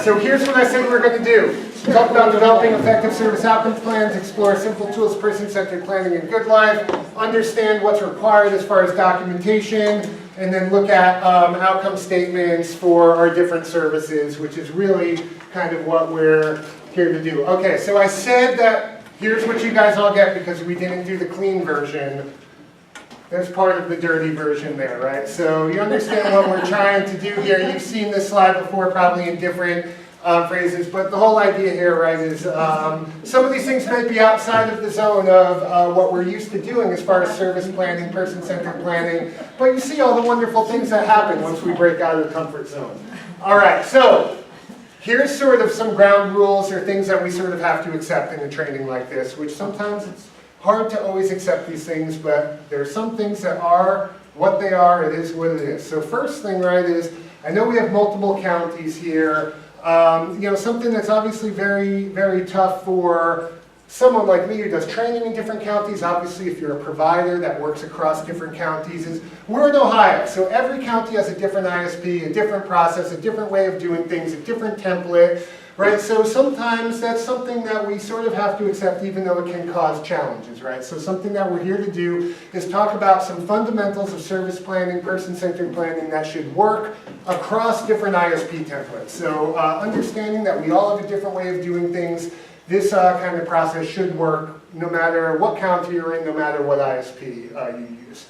so here's what I said we're going to do. Talk about developing effective service outcomes plans, explore simple tools, person-centered planning, and good life, understand what's required as far as documentation, and then look at outcome statements for our different services, which is really kind of what we're here to do. Okay, so I said that here's what you guys all get because we didn't do the clean version. There's part of the dirty version there, right? So you understand what we're trying to do here. You've seen this slide before, probably in different phrases, but the whole idea here, right, is some of these things might be outside of the zone of what we're used to doing as far as service planning, person-centered planning, but you see all the wonderful things that happen once we break out of the comfort zone. All right, so here's sort of some ground rules or things that we sort of have to accept in a training like this, which sometimes it's hard to always accept these things, but there are some things that are what they are. It is what it is. So first thing, right, is I know we have multiple counties here. Something that's obviously very, very tough for someone like me who does training in different counties. Obviously, if you're a provider that works across different counties, is we're in Ohio. So every county has a different ISP, a different process, a different way of doing things, a different template. Right, so sometimes that's something that we sort of have to accept even though it can cause challenges, right? So something that we're here to do is talk about some fundamentals of service planning, person-centered planning that should work across different ISP templates. So understanding that we all have a different way of doing things, this kind of process should work no matter what county you're in, no matter what ISP you use.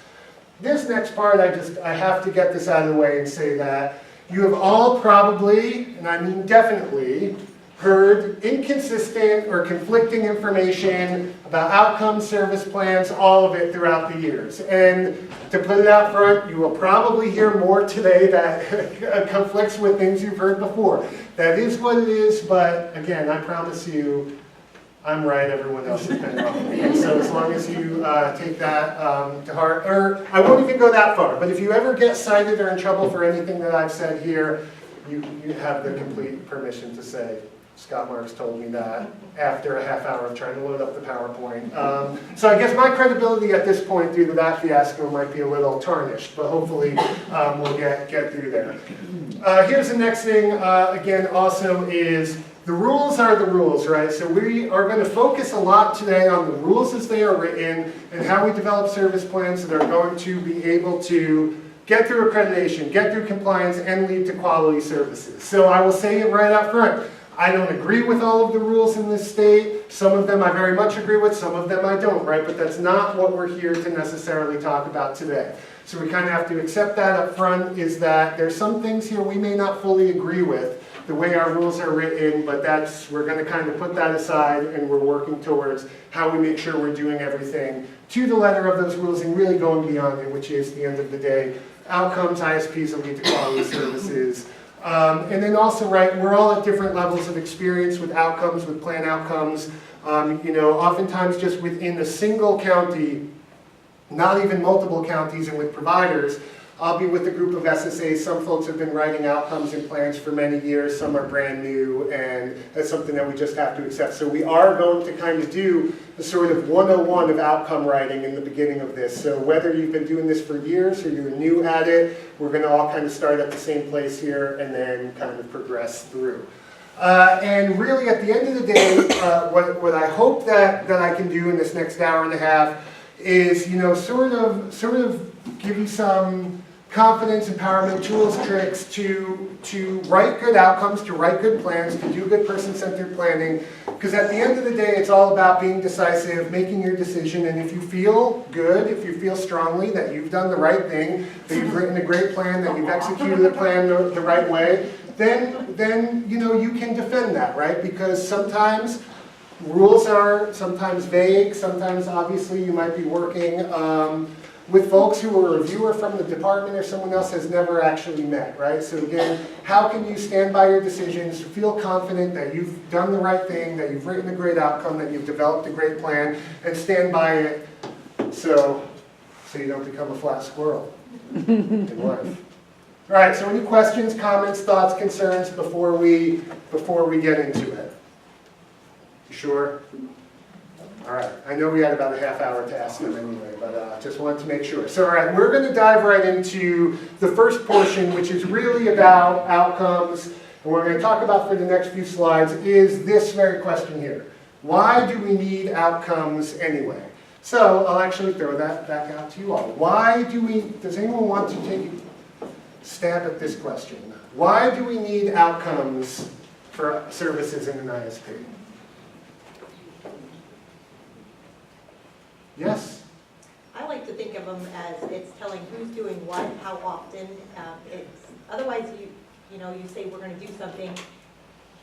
This next part, I have to get this out of the way and say that you have all probably, and I mean definitely, heard inconsistent or conflicting information about outcomes, service plans, all of it throughout the years. And to put it out front, you will probably hear more today that conflicts with things you've heard before. That is what it is, but again, I promise you, I'm right, everyone else has been wrong. And so as long as you take that to heart, or I won't even go that far, but if you ever get cited or in trouble for anything that I've said here, you have the complete permission to say, Scott Marks told me that after a half hour of trying to load up the PowerPoint. So I guess my credibility at this point due to that fiasco might be a little tarnished, but hopefully we'll get through there. Here's the next thing, again, also is the rules are the rules, right? So we are going to focus a lot today on the rules as they are written and how we develop service plans that are going to be able to get through accreditation, get through compliance, and lead to quality services. So I will say it right up front. I don't agree with all of the rules in this state. Some of them I very much agree with, some of them I don't, right? But that's not what we're here to necessarily talk about today. So we kind of have to accept that up front, is that there's some things here we may not fully agree with the way our rules are written, but we're going to kind of put that aside and we're working towards how we make sure we're doing everything to the letter of those rules and really going beyond it, which is, at the end of the day, outcomes, ISPs will lead to quality services. And then also, right, we're all at different levels of experience with outcomes, with plan outcomes. Oftentimes just within a single county, not even multiple counties, and with providers, I'll be with a group of SSAs. Some folks have been writing outcomes and plans for many years, some are brand new, and that's something that we just have to accept. So we are going to kind of do the sort of 101 of outcome writing in the beginning of this. So whether you've been doing this for years or you're new at it, we're going to all kind of start at the same place here and then kind of progress through. And really at the end of the day, what I hope that I can do in this next hour and a half is, sort of give you some confidence, empowerment, tools, tricks to write good outcomes, to write good plans, to do good person-centered planning. Because at the end of the day, it's all about being decisive, making your decision, and if you feel good, if you feel strongly that you've done the right thing, that you've written a great plan, that you've executed the plan the right way, then you can defend that, right? Because sometimes rules are sometimes vague, sometimes obviously you might be working with folks who a reviewer from the department or someone else has never actually met, right? So again, how can you stand by your decisions, feel confident that you've done the right thing, that you've written a great outcome, that you've developed a great plan, and stand by it so you don't become a flat squirrel in life. All right, so any questions, comments, thoughts, concerns before we get into it? You sure? All right, I know we had about a half hour to ask them anyway, but just wanted to make sure. So all right, we're going to dive right into the first portion, which is really about outcomes And what we're going to talk about for the next few slides is this very question here. Why do we need outcomes anyway? So I'll actually throw that back out to you all. Does anyone want to take a stab at this question? Why do we need outcomes for services in an ISP? Yes? I like to think of them as it's telling who's doing what, how often. Otherwise, you say we're going to do something.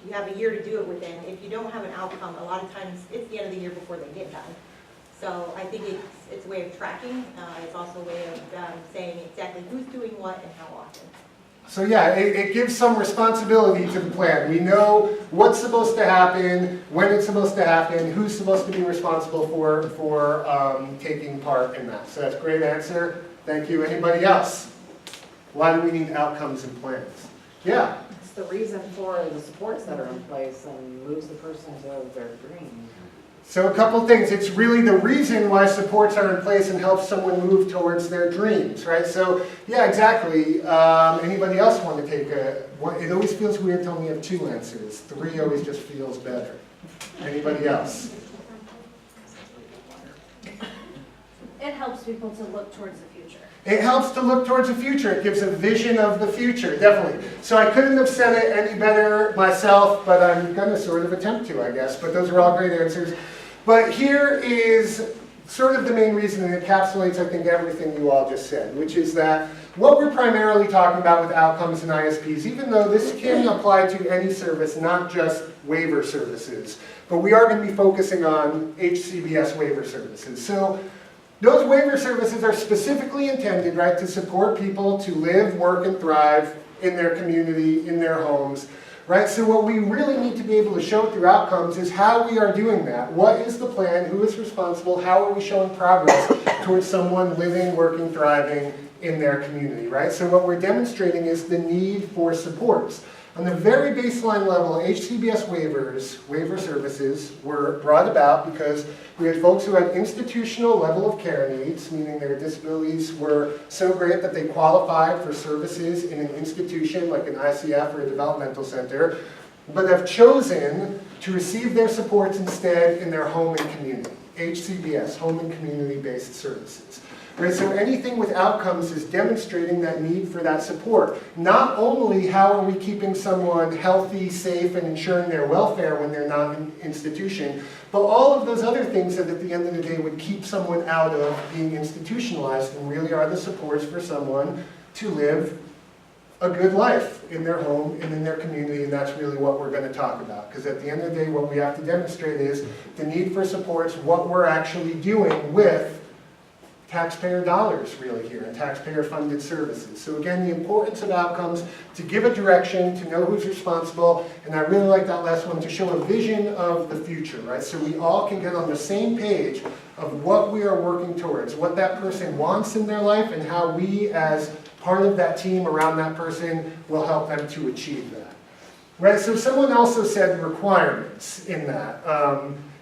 You have a year to do it within. If you don't have an outcome, a lot of times it's the end of the year before they get done. So I think it's a way of tracking. It's also a way of saying exactly who's doing what and how often. So yeah, it gives some responsibility to the plan. We know what's supposed to happen, when it's supposed to happen, who's supposed to be responsible for taking part in that. So that's a great answer. Thank you. Anybody else? Why do we need outcomes and plans? Yeah? It's the reason for the supports that are in place and moves the person to their dream. So a couple things. It's really the reason why supports are in place and help someone move towards their dreams, right? So yeah, exactly. Anybody else want to take it always feels weird telling me you have two answers. Three always just feels better. Anybody else? It helps people to look towards the future. It helps to look towards the future. It gives a vision of the future, definitely. So I couldn't have said it any better myself, but I'm going to sort of attempt to, I guess. But those are all great answers. But here is sort of the main reason, and it encapsulates, I think, everything you all just said, which is that what we're primarily talking about with outcomes and ISPs, even though this can apply to any service, not just waiver services, but we are going to be focusing on HCBS waiver services. So those waiver services are specifically intended, right, to support people to live, work, and thrive in their community, in their homes, right? So what we really need to be able to show through outcomes is how we are doing that. What is the plan? Who is responsible? How are we showing progress towards someone living, working, thriving in their community, right? So what we're demonstrating is the need for supports. On the very baseline level, HCBS waivers, waiver services, were brought about because we had folks who had institutional level of care needs, meaning their disabilities were so great that they qualified for services in an institution like an ICF or a developmental center, but have chosen to receive their supports instead in their home and community. HCBS, home and community-based services. Right, so anything with outcomes is demonstrating that need for that support. Not only how are we keeping someone healthy, safe, and ensuring their welfare when they're not in institution, but all of those other things that at the end of the day would keep someone out of being institutionalized and really are the supports for someone to live a good life in their home and in their community, and that's really what we're going to talk about. Because at the end of the day, what we have to demonstrate is the need for supports, what we're actually doing with taxpayer dollars really here and taxpayer funded services. So again, the importance of outcomes to give a direction, to know who's responsible, and I really like that last one, to show a vision of the future, right? So we all can get on the same page of what we are working towards, what that person wants in their life, and how we as part of that team around that person will help them to achieve that. Right, so someone also said requirements in that.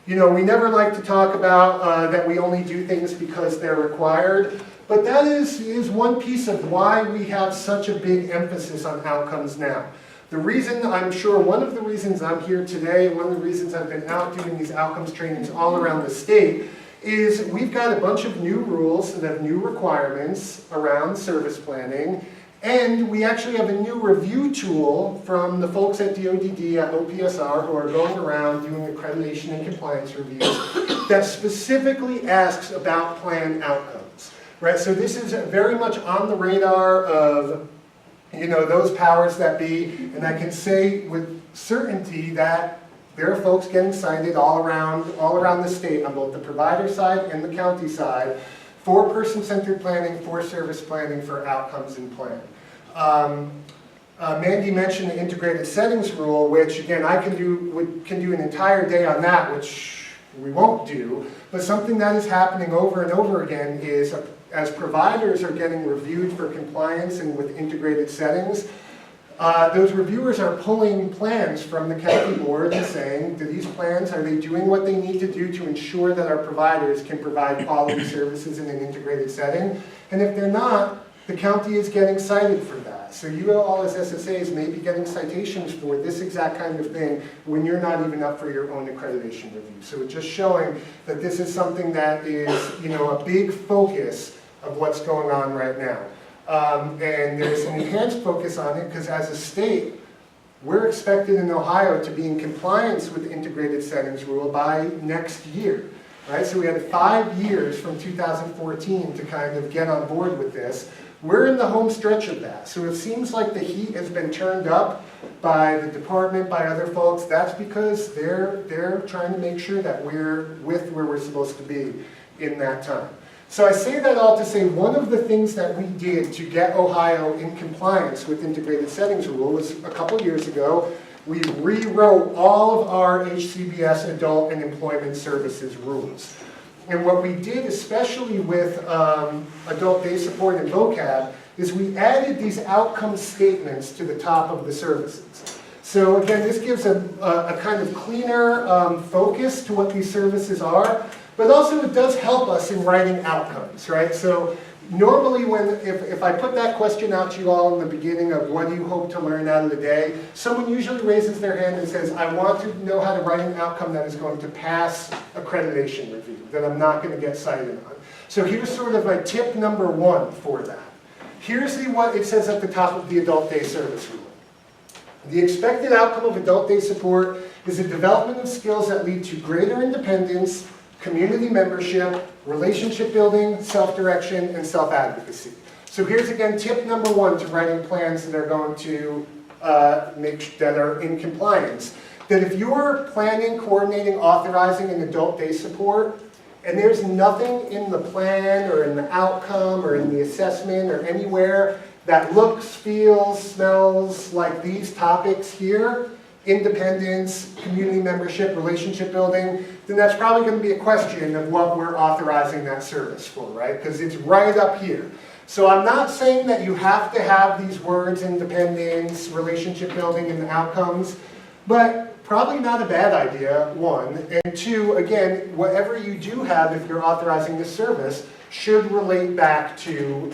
We never like to talk about that we only do things because they're required, but that is one piece of why we have such a big emphasis on outcomes now. The reason, I'm sure one of the reasons I'm here today, one of the reasons I've been out doing these outcomes trainings all around the state, is we've got a bunch of new rules that have new requirements around service planning, and we actually have a new review tool from the folks at DODD at OPSR who are going around doing accreditation and compliance reviews that specifically asks about plan outcomes. Right? So this is very much on the radar of those powers that be, and I can say with certainty that there are folks getting cited all around the state on both the provider side and the county side for person-centered planning, for service planning, for outcomes and plan. Mandy mentioned the integrated settings rule, which again I can do an entire day on that, which we won't do, but something that is happening over and over again is as providers are getting reviewed for compliance and with integrated settings, those reviewers are pulling plans from the county board and saying, do these plans, are they doing what they need to do to ensure that our providers can provide quality services in an integrated setting? And if they're not, the county is getting cited for that. So you all as SSAs may be getting citations for this exact kind of thing when you're not even up for your own accreditation review. So it's just showing that this is something that is, a big focus of what's going on right now. And there's an enhanced focus on it because as a state, we're expected in Ohio to be in compliance with the integrated settings rule by next year. Right? So we had 5 years from 2014 to kind of get on board with this. We're in the home stretch of that. So it seems like the heat has been turned up by the department, by other folks. That's because they're trying to make sure that we're with where we're supposed to be in that time. So I say that all to say one of the things that we did to get Ohio in compliance with integrated settings rule was a couple years ago, we rewrote all of our HCBS adult and employment services rules. And what we did, especially with adult day support and vocab, is we added these outcome statements to the top of the services. So again, this gives a kind of cleaner focus to what these services are, but also it does help us in writing outcomes, right? So normally if I put that question out to you all in the beginning of what do you hope to learn out of the day, someone usually raises their hand and says, I want to know how to write an outcome that is going to pass accreditation review, that I'm not going to get cited on. So here's sort of my tip number 1 for that. Here's what it says at the top of the adult day service rule. The expected outcome of adult day support is a development of skills that lead to greater independence, community membership, relationship building, self-direction, and self-advocacy. So here's again tip number 1 to writing plans that are going to that are in compliance. That if you're planning, coordinating, authorizing an adult day support, and there's nothing in the plan or in the outcome or in the assessment or anywhere that looks, feels, smells like these topics here, independence, community membership, relationship building, then that's probably going to be a question of what we're authorizing that service for, right? Because it's right up here. So I'm not saying that you have to have these words, independence, relationship building, and outcomes, but probably not a bad idea, 1. And 2, again, whatever you do have if you're authorizing this service should relate back to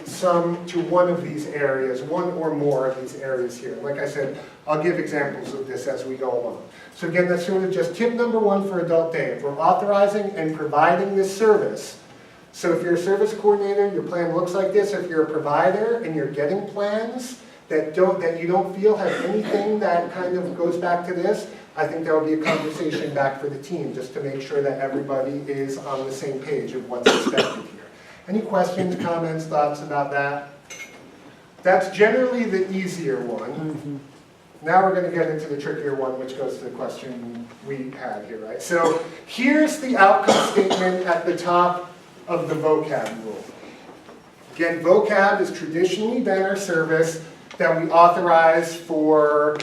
one of these areas, one or more of these areas here. Like I said, I'll give examples of this as we go along. So again, that's sort of just tip number 1 for adult day. If we're authorizing and providing this service, so if you're a service coordinator, your plan looks like this. If you're a provider and you're getting plans that you don't feel have anything that kind of goes back to this, I think there will be a conversation back for the team just to make sure that everybody is on the same page of what's expected here. Any questions, comments, thoughts about that? That's generally the easier one. Now we're going to get into the trickier one, which goes to the question we had here, right? So here's the outcome statement at the top of the vocab rule. Again, vocab has traditionally been our service that we authorize for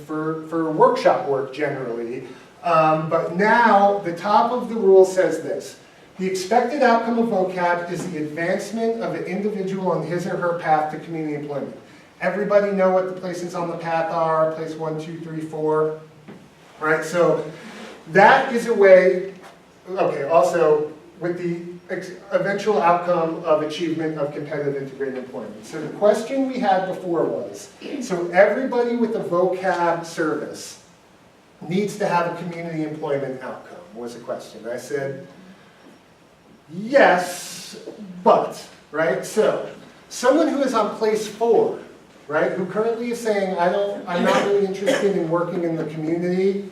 for workshop work generally. But now the top of the rule says this. The expected outcome of vocab is the advancement of an individual on his or her path to community employment. Everybody know what the places on the path are, place 1, 2, 3, 4, right? So that is a way, okay, also with the eventual outcome of achievement of competitive integrated employment. So the question we had before was, so everybody with a vocab service needs to have a community employment outcome, was the question. I said, yes, but, right? So someone who is on place 4, right, who currently is saying, I'm not really interested in working in the community,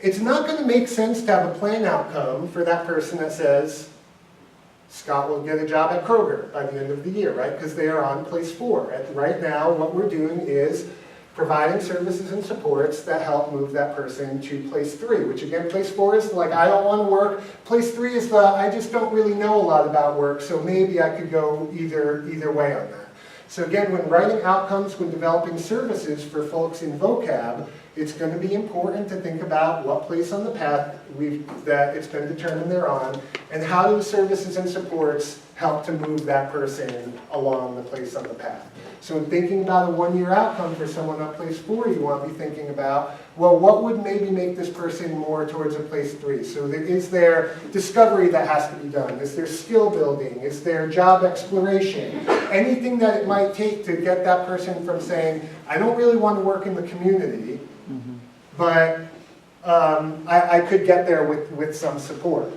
it's not going to make sense to have a plan outcome for that person that says, Scott will get a job at Kroger by the end of the year, right? Because they are on place 4. Right now, what we're doing is providing services and supports that help move that person to place 3, which again, place 4 is like, I don't want to work. Place 3 is the, I just don't really know a lot about work, so maybe I could go either way on that. So again, when writing outcomes, when developing services for folks in vocab, it's going to be important to think about what place on the path that it's been determined they're on, and how do the services and supports help to move that person along the place on the path. So in thinking about a one-year outcome for someone on place 4, you want to be thinking about, well, what would maybe make this person more towards a place 3? So is there discovery that has to be done? Is there skill building? Is there job exploration? Anything that it might take to get that person from saying, I don't really want to work in the community, but I could get there with some support.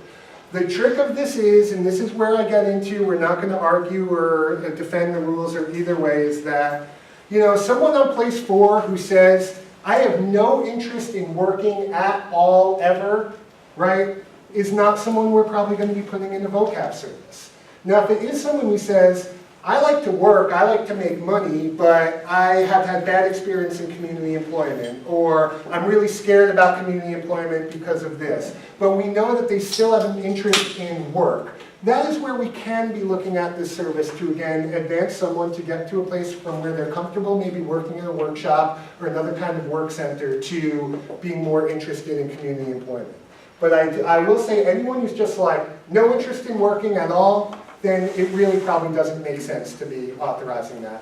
The trick of this is, and this is where I get into, we're not going to argue or defend the rules or either way, is that, someone on place 4 who says, I have no interest in working at all ever, right, is not someone we're probably going to be putting in a vocab service. Now, if it is someone who says, I like to work, I like to make money, but I have had bad experience in community employment, or I'm really scared about community employment because of this, but we know that they still have an interest in work. That is where we can be looking at this service to, again, advance someone to get to a place from where they're comfortable, maybe working in a workshop or another kind of work center, to being more interested in community employment. But I will say, anyone who's just like, no interest in working at all, then it really probably doesn't make sense to be authorizing that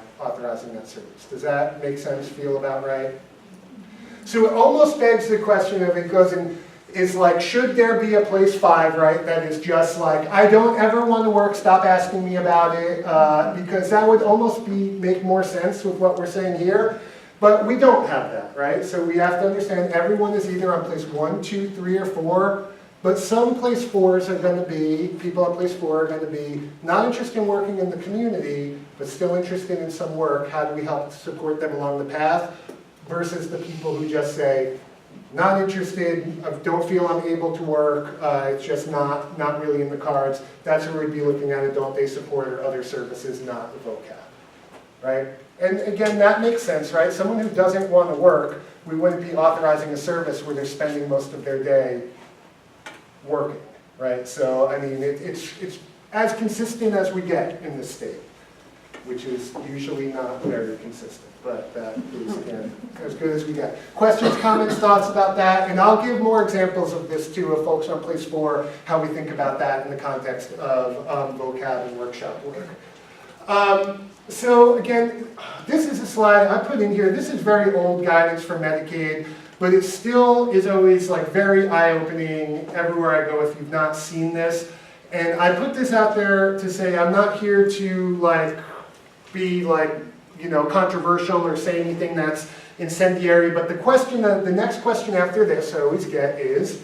service. Does that make sense, feel about right? So it almost begs the question of, it goes in, is like, should there be a place 5, right, that is just like, I don't ever want to work, stop asking me about it, because that would almost make more sense with what we're saying here. But we don't have that, right? So we have to understand everyone is either on place 1, 2, 3, or 4. But some place 4s are going to be, people on place 4 are going to be not interested in working in the community, but still interested in some work. How do we help support them along the path? Versus the people who just say, not interested, don't feel I'm able to work, it's just not really in the cards. That's where we'd be looking at adult day support or other services, not the vocab, right? And again, that makes sense, right? Someone who doesn't want to work, we wouldn't be authorizing a service where they're spending most of their day working, right? So, I mean, it's as consistent as we get in this state, which is usually not very consistent, but that is, again, as good as we get. Questions, comments, thoughts about that? And I'll give more examples of this too, of folks on place 4, how we think about that in the context of vocab and workshop work. So again, this is a slide I put in here. This is very old guidance for Medicaid, but it still is always like very eye-opening everywhere I go if you've not seen this. And I put this out there to say I'm not here to like be like, controversial or say anything that's incendiary, but the next question after this I always get is,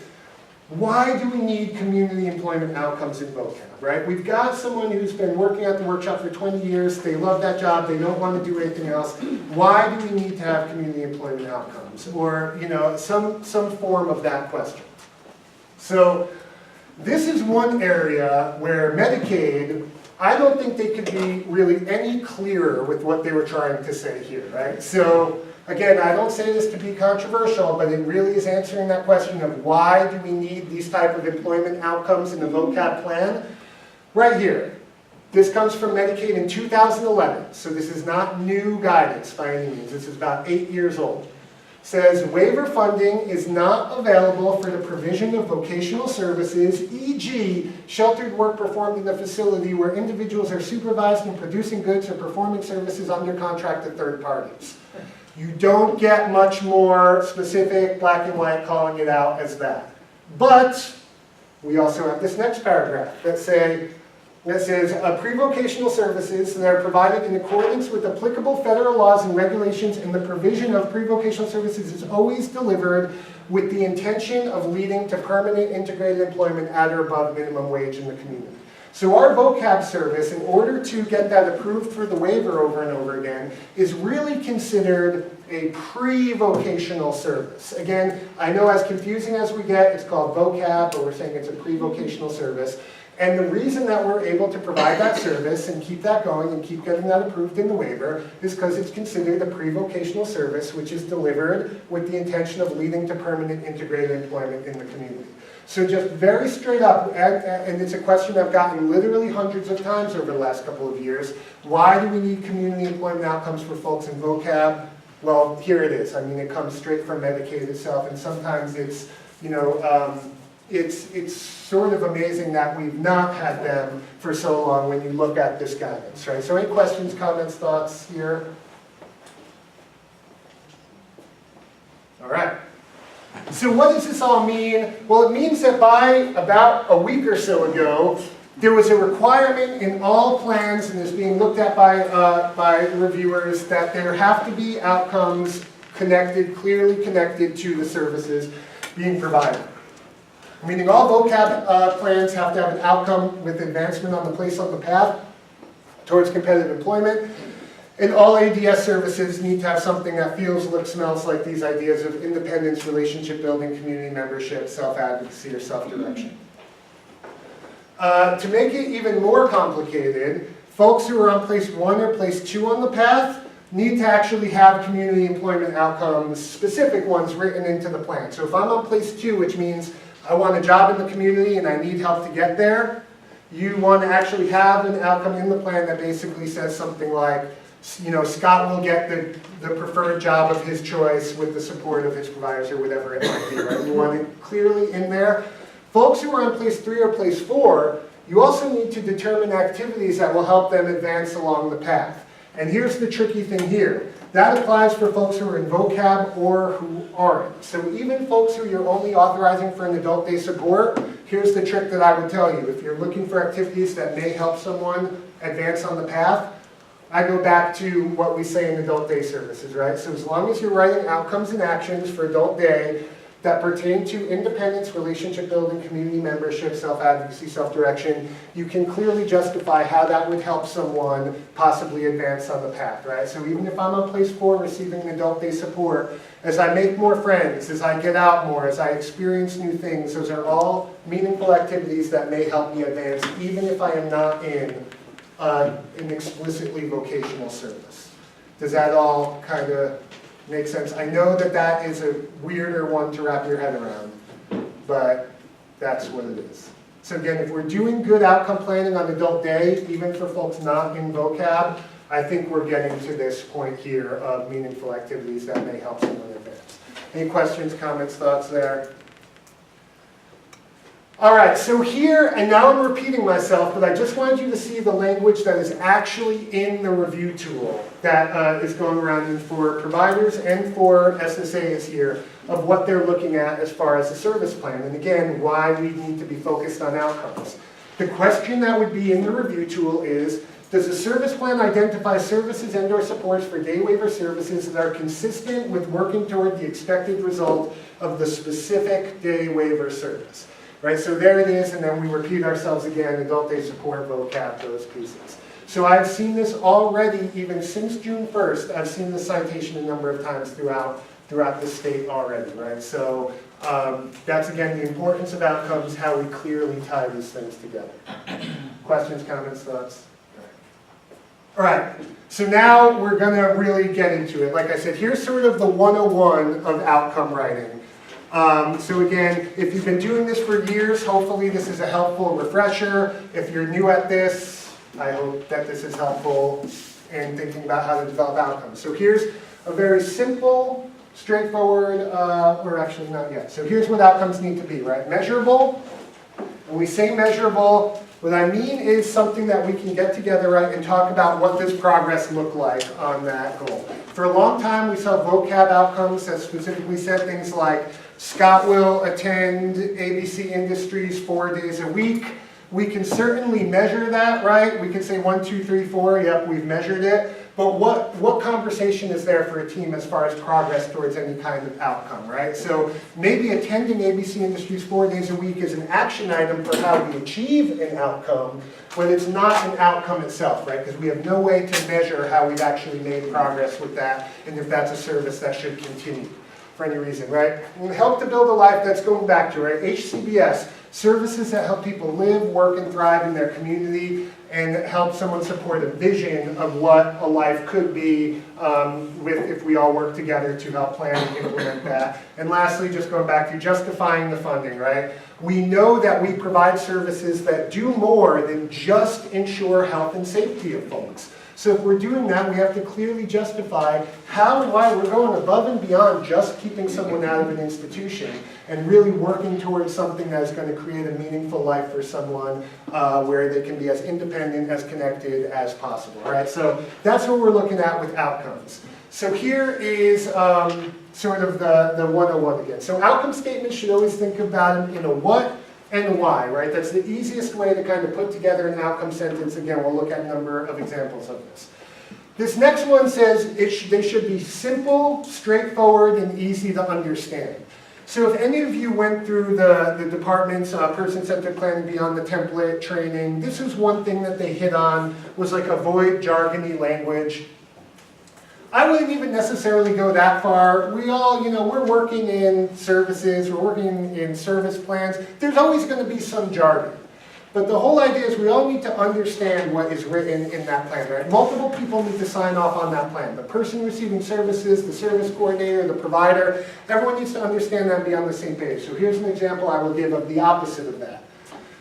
why do we need community employment outcomes in vocab, right? We've got someone who's been working at the workshop for 20 years, they love that job, they don't want to do anything else. Why do we need to have community employment outcomes? Or, some form of that question. So this is one area where Medicaid, I don't think they could be really any clearer with what they were trying to say here, right? So again, I don't say this to be controversial, but it really is answering that question of why do we need these type of employment outcomes in the vocab plan? Right here. This comes from Medicaid in 2011, so this is not new guidance by any means. This is about 8 years old. Says waiver funding is not available for the provision of vocational services, e.g. sheltered work performed in the facility where individuals are supervised in producing goods or performing services under contract to third parties. You don't get much more specific, black and white, calling it out as that. But we also have this next paragraph that says pre-vocational services that are provided in accordance with applicable federal laws and regulations, and the provision of pre-vocational services is always delivered with the intention of leading to permanent integrated employment at or above minimum wage in the community. So our vocab service, in order to get that approved for the waiver over and over again, is really considered a pre-vocational service. Again, I know as confusing as we get, it's called vocab, but we're saying it's a pre-vocational service. And the reason that we're able to provide that service and keep that going and keep getting that approved in the waiver is because it's considered a pre-vocational service which is delivered with the intention of leading to permanent integrated employment in the community. So just very straight up, and it's a question I've gotten literally hundreds of times over the last couple of years, why do we need community employment outcomes for folks in vocab? Well, here it is. I mean, it comes straight from Medicaid itself, and sometimes it's, it's sort of amazing that we've not had them for so long when you look at this guidance, right? So any questions, comments, thoughts here? All right. So what does this all mean? Well, it means that by about a week or so ago, there was a requirement in all plans, and is being looked at by reviewers, that there have to be outcomes connected, clearly connected to the services being provided. Meaning all VOCAB plans have to have an outcome with advancement on the place on the path towards competitive employment. And all ADS services need to have something that feels, looks, smells like these ideas of independence, relationship building, community membership, self-advocacy, or self-direction. To make it even more complicated, folks who are on place 1 or place 2 on the path need to actually have community employment outcomes, specific ones written into the plan. So if I'm on place 2, which means I want a job in the community and I need help to get there, you want to actually have an outcome in the plan that basically says something like, Scott will get the preferred job of his choice with the support of his providers, or whatever it might be, right? You want it clearly in there. Folks who are on place 3 or place 4, you also need to determine activities that will help them advance along the path. And here's the tricky thing here. That applies for folks who are in VOCAB or who aren't. So even folks who you're only authorizing for an adult day support, here's the trick that I would tell you. If you're looking for activities that may help someone advance on the path, I go back to what we say in adult day services, right? So as long as you're writing outcomes and actions for adult day that pertain to independence, relationship building, community membership, self-advocacy, self-direction, you can clearly justify how that would help someone possibly advance on the path, right? So even if I'm on place 4 receiving adult day support, as I make more friends, as I get out more, as I experience new things, those are all meaningful activities that may help me advance, even if I am not in an explicitly vocational service. Does that all kind of make sense? I know that that is a weirder one to wrap your head around, but that's what it is. So again, if we're doing good outcome planning on adult day, even for folks not in VOCAB, I think we're getting to this point here of meaningful activities that may help someone advance. Any questions, comments, thoughts there? All right, so here, and now I'm repeating myself, but I just wanted you to see the language that is actually in the review tool that is going around, and for providers and for SSAs here, of what they're looking at as far as the service plan, and again, why we need to be focused on outcomes. The question that would be in the review tool is, does the service plan identify services and/or supports for day waiver services that are consistent with working toward the expected result of the specific day waiver service? Right, so there it is, and then we repeat ourselves again, adult day support, VOCAB, those pieces. So I've seen this already, even since June 1st, I've seen this citation a number of times throughout the state already, right? So that's, again, the importance of outcomes, how we clearly tie these things together. Questions, comments, thoughts? All right, so now we're going to really get into it. Like I said, here's sort of the 101 of outcome writing. So again, if you've been doing this for years, hopefully this is a helpful refresher. If you're new at this, I hope that this is helpful in thinking about how to develop outcomes. So here's a very simple, straightforward, or actually not yet. So here's what outcomes need to be, right? Measurable. When we say measurable, what I mean is something that we can get together, right, and talk about what does progress look like on that goal. For a long time, we saw VOCAB outcomes that specifically said things like, Scott will attend ABC Industries 4 days a week. We can certainly measure that, right? We can say 1, 2, 3, 4, yep, we've measured it. But what conversation is there for a team as far as progress towards any kind of outcome, right? So maybe attending ABC Industries 4 days a week is an action item for how we achieve an outcome, but it's not an outcome itself, right? Because we have no way to measure how we've actually made progress with that, and if that's a service that should continue for any reason, right? And help to build a life, that's going back to, right? HCBS, services that help people live, work, and thrive in their community, and help someone support a vision of what a life could be if we all work together to help plan and implement that. And lastly, just going back to justifying the funding, right? We know that we provide services that do more than just ensure health and safety of folks. So if we're doing that, we have to clearly justify how and why we're going above and beyond just keeping someone out of an institution and really working towards something that is going to create a meaningful life for someone where they can be as independent, as connected as possible. All right, so that's what we're looking at with outcomes. So here is sort of the 101 again. So outcome statements should always think about them in a what and a why, right? That's the easiest way to kind of put together an outcome sentence. Again, we'll look at a number of examples of this. This next one says they should be simple, straightforward, and easy to understand. So if any of you went through the department's person-centered planning beyond the template training, this is one thing that they hit on, was like avoid jargony language. I wouldn't even necessarily go that far. We all, we're working in services, we're working in service plans. There's always going to be some jargon. But the whole idea is we all need to understand what is written in that plan, right? Multiple people need to sign off on that plan. The person receiving services, the service coordinator, the provider, everyone needs to understand that and be on the same page. So here's an example I will give of the opposite of that.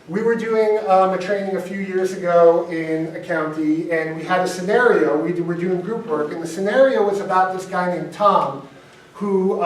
We were doing a training a few years ago in a county, and we had a scenario. We were doing group work, and the scenario was about this guy named Tom who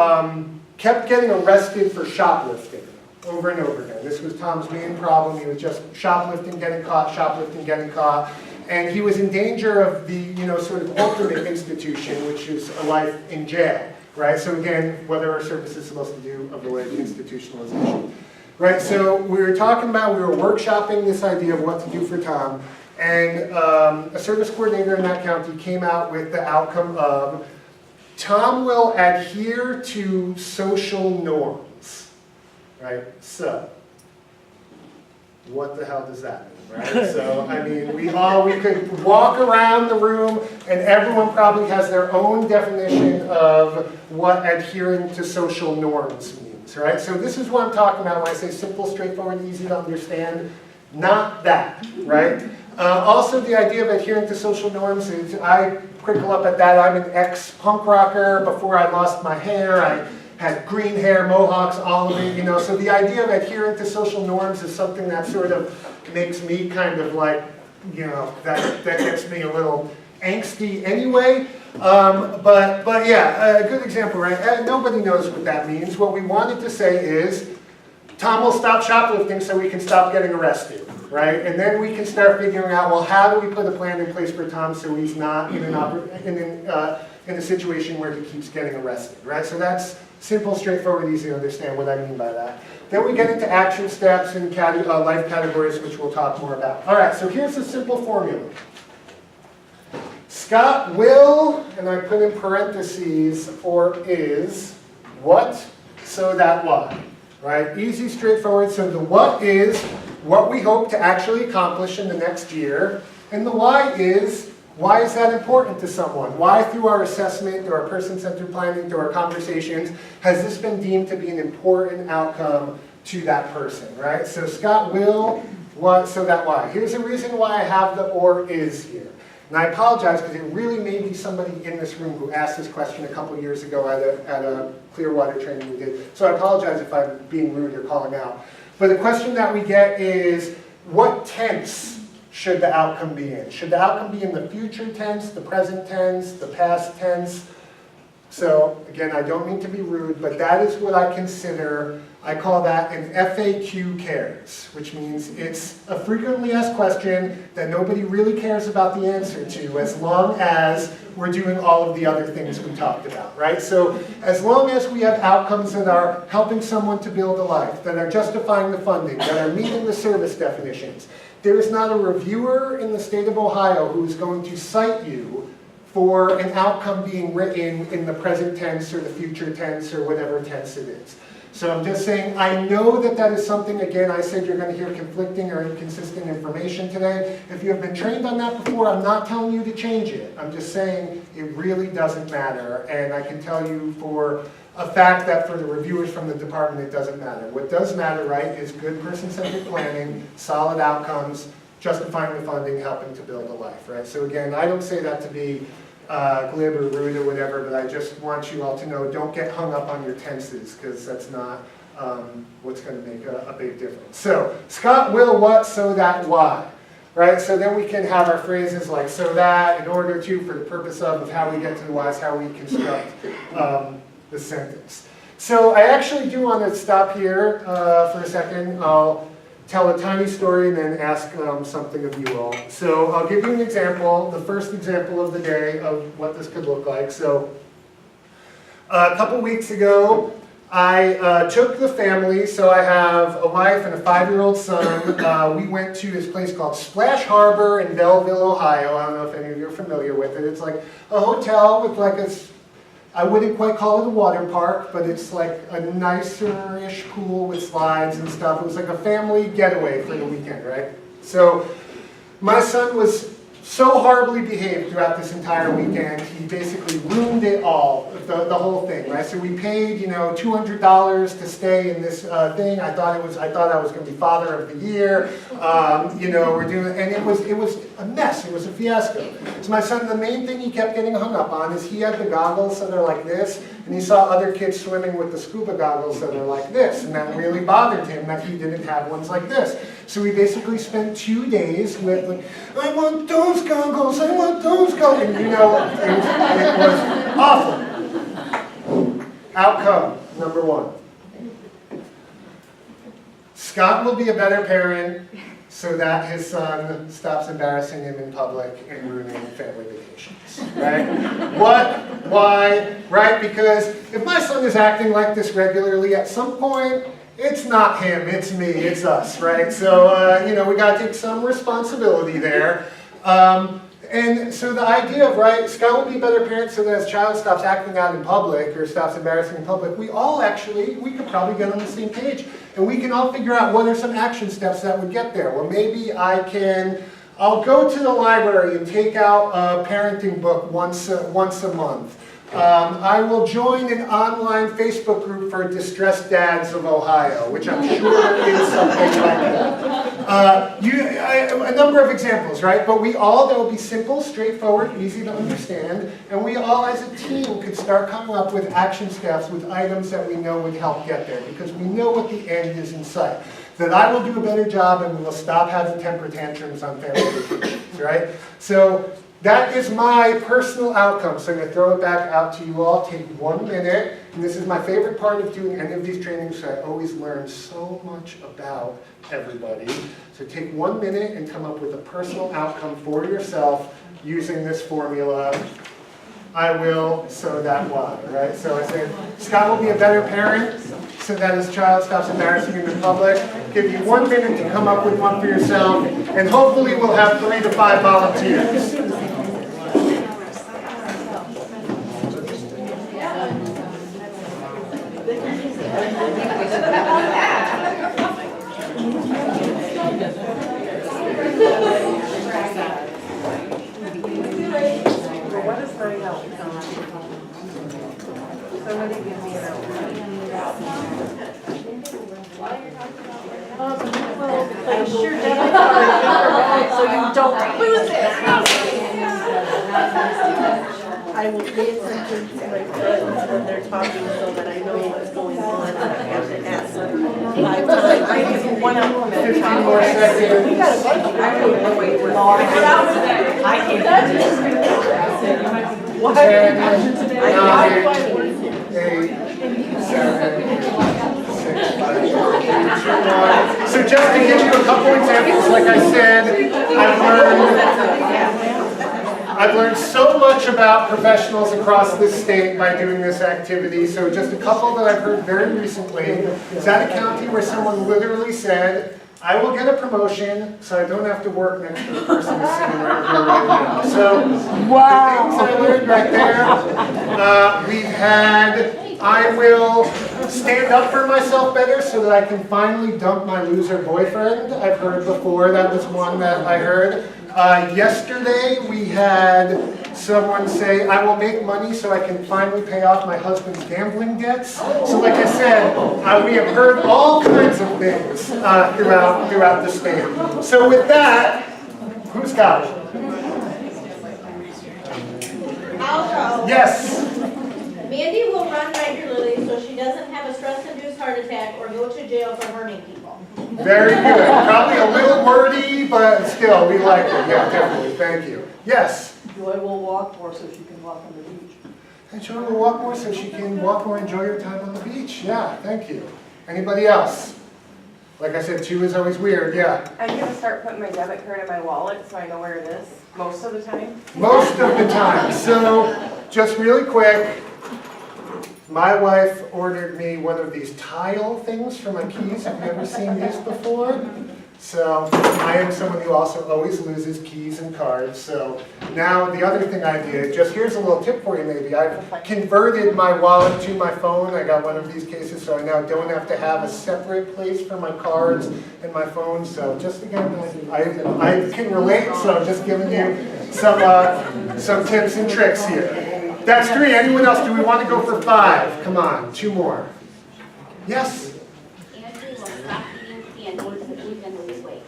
kept getting arrested for shoplifting over and over again. This was Tom's main problem. He was just shoplifting, getting caught, and he was in danger of the sort of ultimate institution, which is a life in jail, right? So again, what are our services supposed to do? Avoid institutionalization. Right, so we were workshopping this idea of what to do for Tom, and a service coordinator in that county came out with the outcome of Tom will adhere to social norms, right? So, what the hell does that mean, right? So, I mean, we could walk around the room and everyone probably has their own definition of what adhering to social norms means. Right? So this is what I'm talking about when I say simple, straightforward, easy to understand. Not that, right? Also, the idea of adhering to social norms is, I prickle up at that. I'm an ex-punk rocker. Before I lost my hair, I had green hair, mohawks, all of it, So the idea of adhering to social norms is something that sort of makes me kind of like, that gets me a little angsty anyway. But yeah, a good example, right? Nobody knows what that means. What we wanted to say is, Tom will stop shoplifting so we can stop getting arrested, right? And then we can start figuring out, well, how do we put a plan in place for Tom so he's not in a situation where he keeps getting arrested, right? So that's simple, straightforward, easy to understand what I mean by that. Then we get into action steps and life categories, which we'll talk more about. All right, so here's a simple formula. Scott will, and I put in parentheses, or is, what, so that why, right? Easy, straightforward. So the what is what we hope to actually accomplish in the next year, and the why is that important to someone? Why, through our assessment, through our person-centered planning, through our conversations, has this been deemed to be an important outcome to that person, right? So Scott will, what, so that why. Here's a reason why I have the or is here. And I apologize because it really may be somebody in this room who asked this question a couple years ago at a Clearwater training we did. So I apologize if I'm being rude or calling out. But the question that we get is, what tense should the outcome be in? Should the outcome be in the future tense, the present tense, the past tense? So again, I don't mean to be rude, but that is what I consider, I call that an FAQ cares, which means it's a frequently asked question that nobody really cares about the answer to as long as we're doing all of the other things we talked about, right? So as long as we have outcomes that are helping someone to build a life, that are justifying the funding, that are meeting the service definitions, there is not a reviewer in the state of Ohio who is going to cite you for an outcome being written in the present tense or the future tense or whatever tense it is. So I'm just saying, I know that that is something, again, I said you're going to hear conflicting or inconsistent information today. If you have been trained on that before, I'm not telling you to change it. I'm just saying it really doesn't matter. And I can tell you for a fact that for the reviewers from the department, it doesn't matter. What does matter, right, is good person-centered planning, solid outcomes, justifying the funding, helping to build a life, right? So again, I don't say that to be glib or rude or whatever, but I just want you all to know, don't get hung up on your tenses, because that's not what's going to make a big difference. So, Scott will what, so that why. right? So then we can have our phrases like so that, in order to, for the purpose of how we get to the wise, how we construct the sentence. So I actually do want to stop here for a second. I'll tell a tiny story and then ask something of you all. So I'll give you an example, the first example of the day of what this could look like. So a couple weeks ago, I took the family, so I have a wife and a 5-year-old son. We went to this place called Splash Harbor in Belleville, Ohio. I don't know if any of you are familiar with it. It's like a hotel with like a, I wouldn't quite call it a water park, but it's like a nicer-ish pool with slides and stuff. It was like a family getaway for the weekend, right? So my son was so horribly behaved throughout this entire weekend. He basically ruined it all, the whole thing, right? So we paid, you know, $200 to stay in this thing. I thought I was going to be father of the year. You know, we're doing, and it was a mess. It was a fiasco. So my son, the main thing he kept getting hung up on is he had the goggles that are like this, and he saw other kids swimming with the scuba goggles that are like this, and that really bothered him that he didn't have ones like this. So we basically spent 2 days with, like, I want those goggles, I want those goggles, and you know, it was awful. Outcome, number 1. Scott will be a better parent so that his son stops embarrassing him in public and ruining family vacations, right? What? Why? Right? Because if my son is acting like this regularly, at some point, it's not him, it's me, it's us, right? So, you know, we got to take some responsibility there. And so the idea of, right, Scott will be a better parent so that his child stops acting out in public or stops embarrassing in public, we all actually, we could probably get on the same page. And we can all figure out what are some action steps that would get there. Well, maybe I'll go to the library and take out a parenting book once a month. I will join an online Facebook group for distressed dads of Ohio, which I'm sure is something like that. A number of examples, right? But we all, that will be simple, straightforward, easy to understand, and we all as a team could start coming up with action steps with items that we know would help get there, because we know what the end is in sight. That I will do a better job and we will stop having temper tantrums on family vacations, right? So that is my personal outcome. So I'm going to throw it back out to you all. Take 1 minute. And this is my favorite part of doing any of these trainings. So I always learn so much about everybody. So take 1 minute and come up with a personal outcome for yourself using this formula. I will, so that why, right? So I said, Scott will be a better parent so that his child stops embarrassing him in public. Give you 1 minute to come up with one for yourself, and hopefully we'll have 3 to 5 volunteers. What is very helpful? Somebody give me an Like, sure, so you don't lose it. I will pay attention to my friends when they're talking so that I know what's going on. I have to ask them 5 times. I give one up. 15 more seconds. We got a bunch. I don't know wait for I can't. What? 10, 9, 8, 7, 6, 5, 4, 3, 2, 1. So just to give you a couple examples, like I said, I've learned so much about professionals across this state by doing this activity. So just a couple that I've heard very recently. Is at a county where someone literally said, I will get a promotion so I don't have to work next to the person who's sitting right here right now. So wow. The things I learned right there, we've had, I will stand up for myself better so that I can finally dump my loser boyfriend. I've heard before, that was one that I heard. Yesterday we had someone say, I will make money so I can finally pay off my husband's gambling debts. So like I said, we have heard all kinds of things throughout the state. So with that, who's got it? I'll go. Yes. Mandy will run regularly so she doesn't have a stress-induced heart attack or go to jail for hurting people. Very good. Probably a little wordy, but still, we like it. Yeah, definitely. Thank you. Yes? Joy will walk more so she can walk on the beach. And Joy will walk more so she can walk more and enjoy her time on the beach. Yeah, thank you. Anybody else? Like I said, 2 is always weird. Yeah. I'm gonna start putting my debit card in my wallet so I know where it is most of the time. Most of the time. So, just really quick, my wife ordered me one of these tile things for my keys. Have you ever seen these before? So, I am someone who also always loses keys and cards. So, now the other thing I did, just here's a little tip for you maybe. I've converted my wallet to my phone. I got one of these cases, so I now don't have to have a separate place for my cards and my phone. So, just again, I can relate, so I'm just giving you some tips and tricks here. That's 3. Anyone else? Do we want to go for 5? Come on, 2 more. Yes? Andrew will stop eating candy so he can lose weight.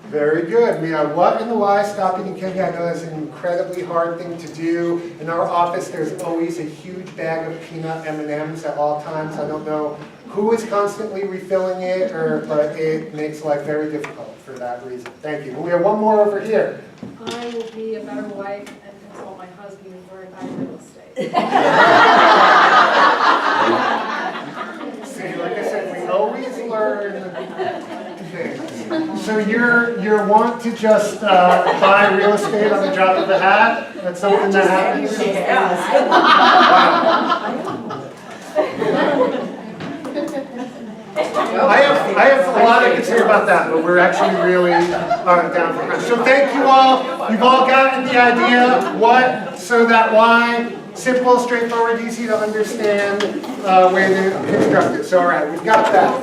Very good. We have what in the why, stop eating candy. I know that's an incredibly hard thing to do. In our office, there's always a huge bag of peanut M&Ms at all times. I don't know who is constantly refilling it, but it makes life very difficult for that reason. Thank you. We have one more over here. I will be a better wife and consult my husband before I buy real estate. See, like I said, we always learn things. So you're want to just buy real estate on the drop of a hat? That's something that happens? I have a lot I could say about that, but we're actually really down for it. So thank you all. You've all gotten the idea. What, so that why. Simple, straightforward, easy to understand way to construct it. So all right, we've got that.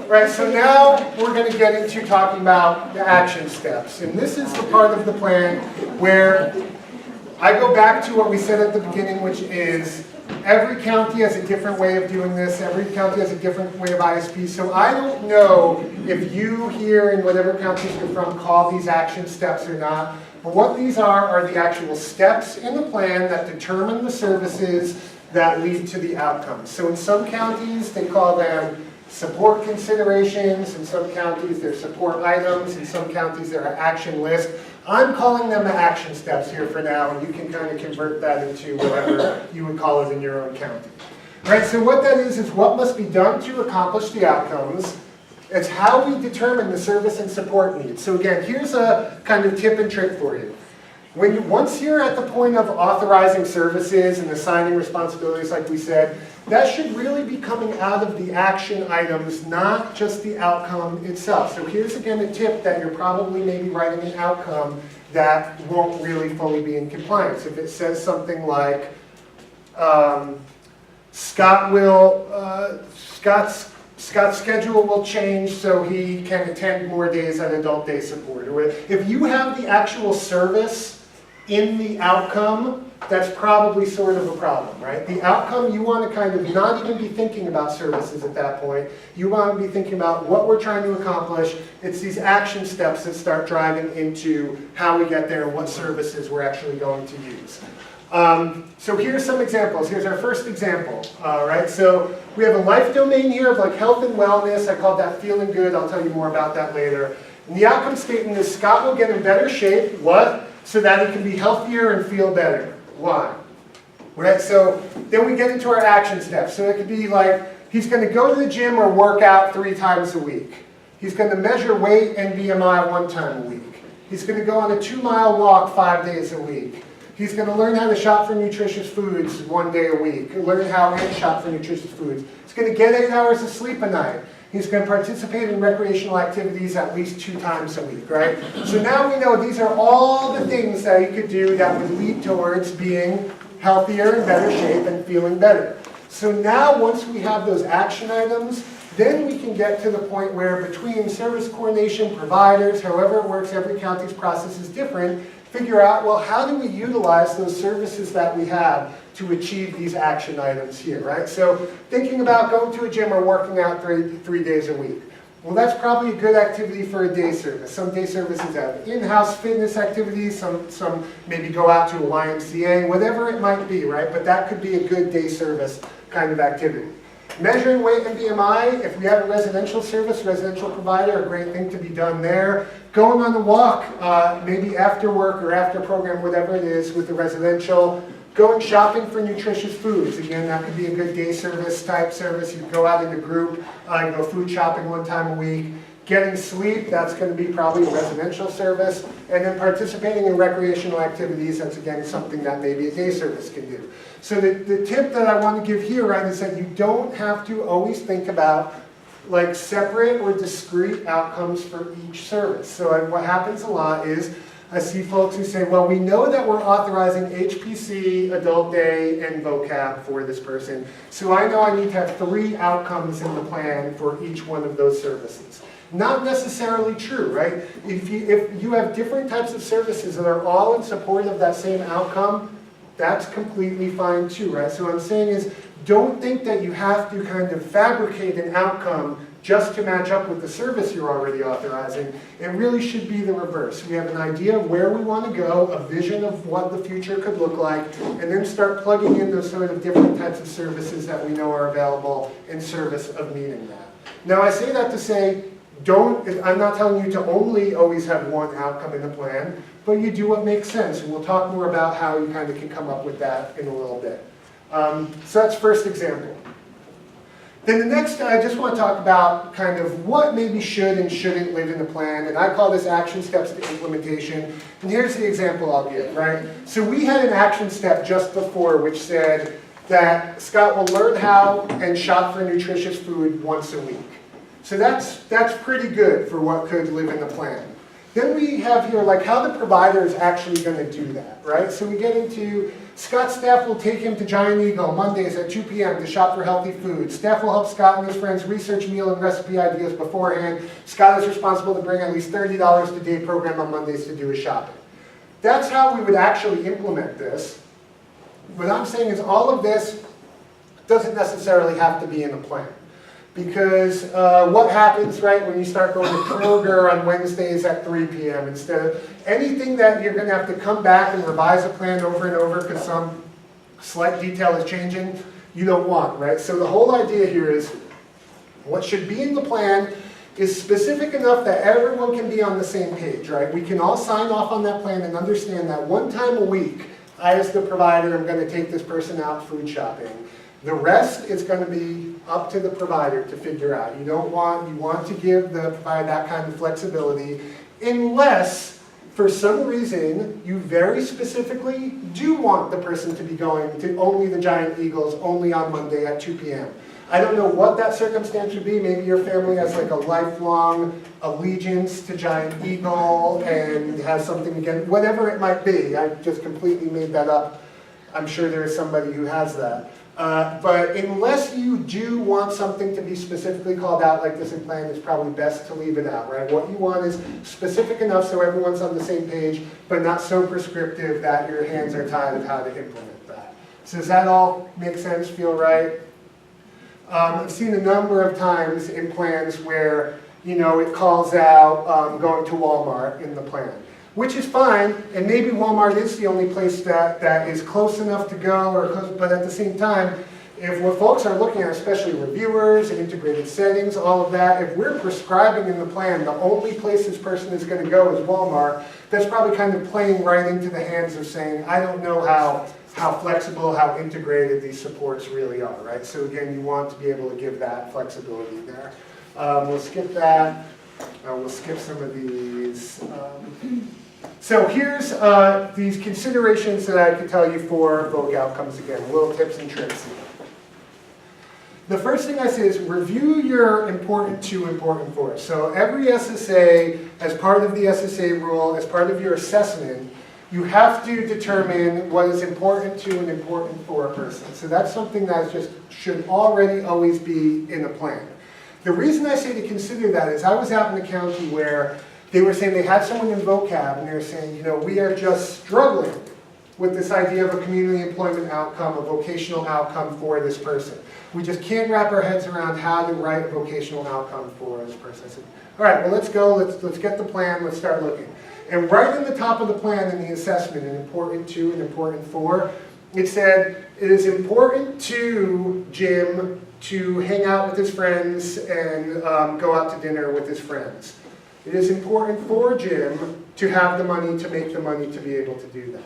Right, so now we're going to get into talking about the action steps. And this is the part of the plan where I go back to what we said at the beginning, which is every county has a different way of doing this. Every county has a different way of ISP. So I don't know if you here in whatever counties you're from call these action steps or not. But what these are the actual steps in the plan that determine the services that lead to the outcomes. So in some counties, they call them support considerations. In some counties, they're support items. In some counties, they're an action list. I'm calling them the action steps here for now, and you can kind of convert that into whatever you would call it in your own county. Right, so what that is what must be done to accomplish the outcomes. It's how we determine the service and support needs. So again, here's a kind of tip and trick for you. Once you're at the point of authorizing services and assigning responsibilities, like we said, that should really be coming out of the action items, not just the outcome itself. So here's again a tip that you're probably maybe writing an outcome that won't really fully be in compliance. If it says something like, Scott's schedule will change so he can attend more days at adult day support. Or if you have the actual service in the outcome, that's probably sort of a problem, right? The outcome, you want to kind of not even be thinking about services at that point. You want to be thinking about what we're trying to accomplish. It's these action steps that start driving into how we get there and what services we're actually going to use. So here's some examples. Here's our first example, right? So we have a life domain here of like health and wellness. I called that feeling good. I'll tell you more about that later. And the outcome statement is Scott will get in better shape. What? So that he can be healthier and feel better. Why? Right? So then we get into our action steps. So it could be like he's going to go to the gym or work out 3 times a week. He's going to measure weight and BMI 1 time a week. He's going to go on a 2-mile walk 5 days a week. He's going to learn how to shop for nutritious foods 1 day a week. Learn how and shop for nutritious foods. He's going to get 8 hours of sleep a night. He's going to participate in recreational activities at least 2 times a week, right? So now we know these are all the things that he could do that would lead towards being healthier and better shape and feeling better. So now once we have those action items, then we can get to the point where between service coordination, providers, however it works, every county's process is different, figure out, well, how do we utilize those services that we have to achieve these action items here, right? So thinking about going to a gym or working out 3 days a week. Well, that's probably a good activity for a day service. Some day services have in-house fitness activities, some maybe go out to a YMCA, whatever it might be, right? But that could be a good day service kind of activity. Measuring weight and BMI, if we have a residential service, residential provider, a great thing to be done there. Going on the walk, maybe after work or after program, whatever it is with the residential. Going shopping for nutritious foods. Again, that could be a good day service type service. You go out in a group, go food shopping one time a week. Getting sleep, that's going to be probably a residential service. And then participating in recreational activities, that's again something that maybe a day service can do. So the tip that I want to give here, right, is that you don't have to always think about like separate or discrete outcomes for each service. So what happens a lot is I see folks who say, well, we know that we're authorizing HPC, adult day, and vocab for this person. So I know I need to have 3 outcomes in the plan for each one of those services. Not necessarily true, right? If you have different types of services that are all in support of that same outcome, that's completely fine too, right? So what I'm saying is, don't think that you have to kind of fabricate an outcome just to match up with the service you're already authorizing. It really should be the reverse. We have an idea of where we want to go, a vision of what the future could look like, and then start plugging in those sort of different types of services that we know are available in service of meeting that. Now I say that to say, I'm not telling you to only always have one outcome in the plan, but you do what makes sense. And we'll talk more about how you kind of can come up with that in a little bit. So that's first example. Then the next, I just want to talk about kind of what maybe should and shouldn't live in the plan. And I call this action steps to implementation. And here's the example I'll give, right? So we had an action step just before which said that Scott will learn how and shop for nutritious food once a week. So that's pretty good for what could live in the plan. Then we have here like how the provider is actually going to do that, right? So we get into Scott's staff will take him to Giant Eagle Mondays at 2 p.m. to shop for healthy food. Staff will help Scott and his friends research meal and recipe ideas beforehand. Scott is responsible to bring at least $30 to day program on Mondays to do his shopping. That's how we would actually implement this. What I'm saying is all of this doesn't necessarily have to be in the plan. Because what happens, right, when you start going to Kroger on Wednesdays at 3 p.m. instead of anything that you're going to have to come back and revise a plan over and over because some slight detail is changing, you don't want, right? So the whole idea here is what should be in the plan is specific enough that everyone can be on the same page, right? We can all sign off on that plan and understand that one time a week, I as the provider am going to take this person out food shopping. The rest is going to be up to the provider to figure out. You want to give the provider that kind of flexibility unless, for some reason, you very specifically do want the person to be going to only the Giant Eagles, only on Monday at 2 p.m. I don't know what that circumstance would be. Maybe your family has like a lifelong allegiance to Giant Eagle and has something against, whatever it might be. I just completely made that up. I'm sure there is somebody who has that. But unless you do want something to be specifically called out like this in plan, it's probably best to leave it out, right? What you want is specific enough so everyone's on the same page, but not so prescriptive that your hands are tied of how to implement that. So does that all make sense, feel right? I've seen a number of times in plans where, it calls out going to Walmart in the plan. Which is fine, and maybe Walmart is the only place that is close enough to go, but at the same time, if what folks are looking at, especially reviewers and integrated settings, all of that, if we're prescribing in the plan the only place this person is going to go is Walmart, that's probably kind of playing right into the hands of saying, I don't know how flexible, how integrated these supports really are, right? So again, you want to be able to give that flexibility there. We'll skip that. We'll skip some of these. So here's these considerations that I could tell you for VOG outcomes again, little tips and tricks. The first thing I say is review your important to, important for. So every SSA, as part of the SSA rule, as part of your assessment, you have to determine what is important to and important for a person. So that's something that just should already always be in a plan. The reason I say to consider that is I was out in the county where they were saying they had someone in vocab and they were saying, we are just struggling with this idea of a community employment outcome, a vocational outcome for this person. We just can't wrap our heads around how to write a vocational outcome for this person. I said, all right, well, let's go, let's get the plan, let's start looking. And right in the top of the plan in the assessment, an important to and important for, it said, it is important to Jim to hang out with his friends and go out to dinner with his friends. It is important for Jim to have the money to make the money to be able to do that.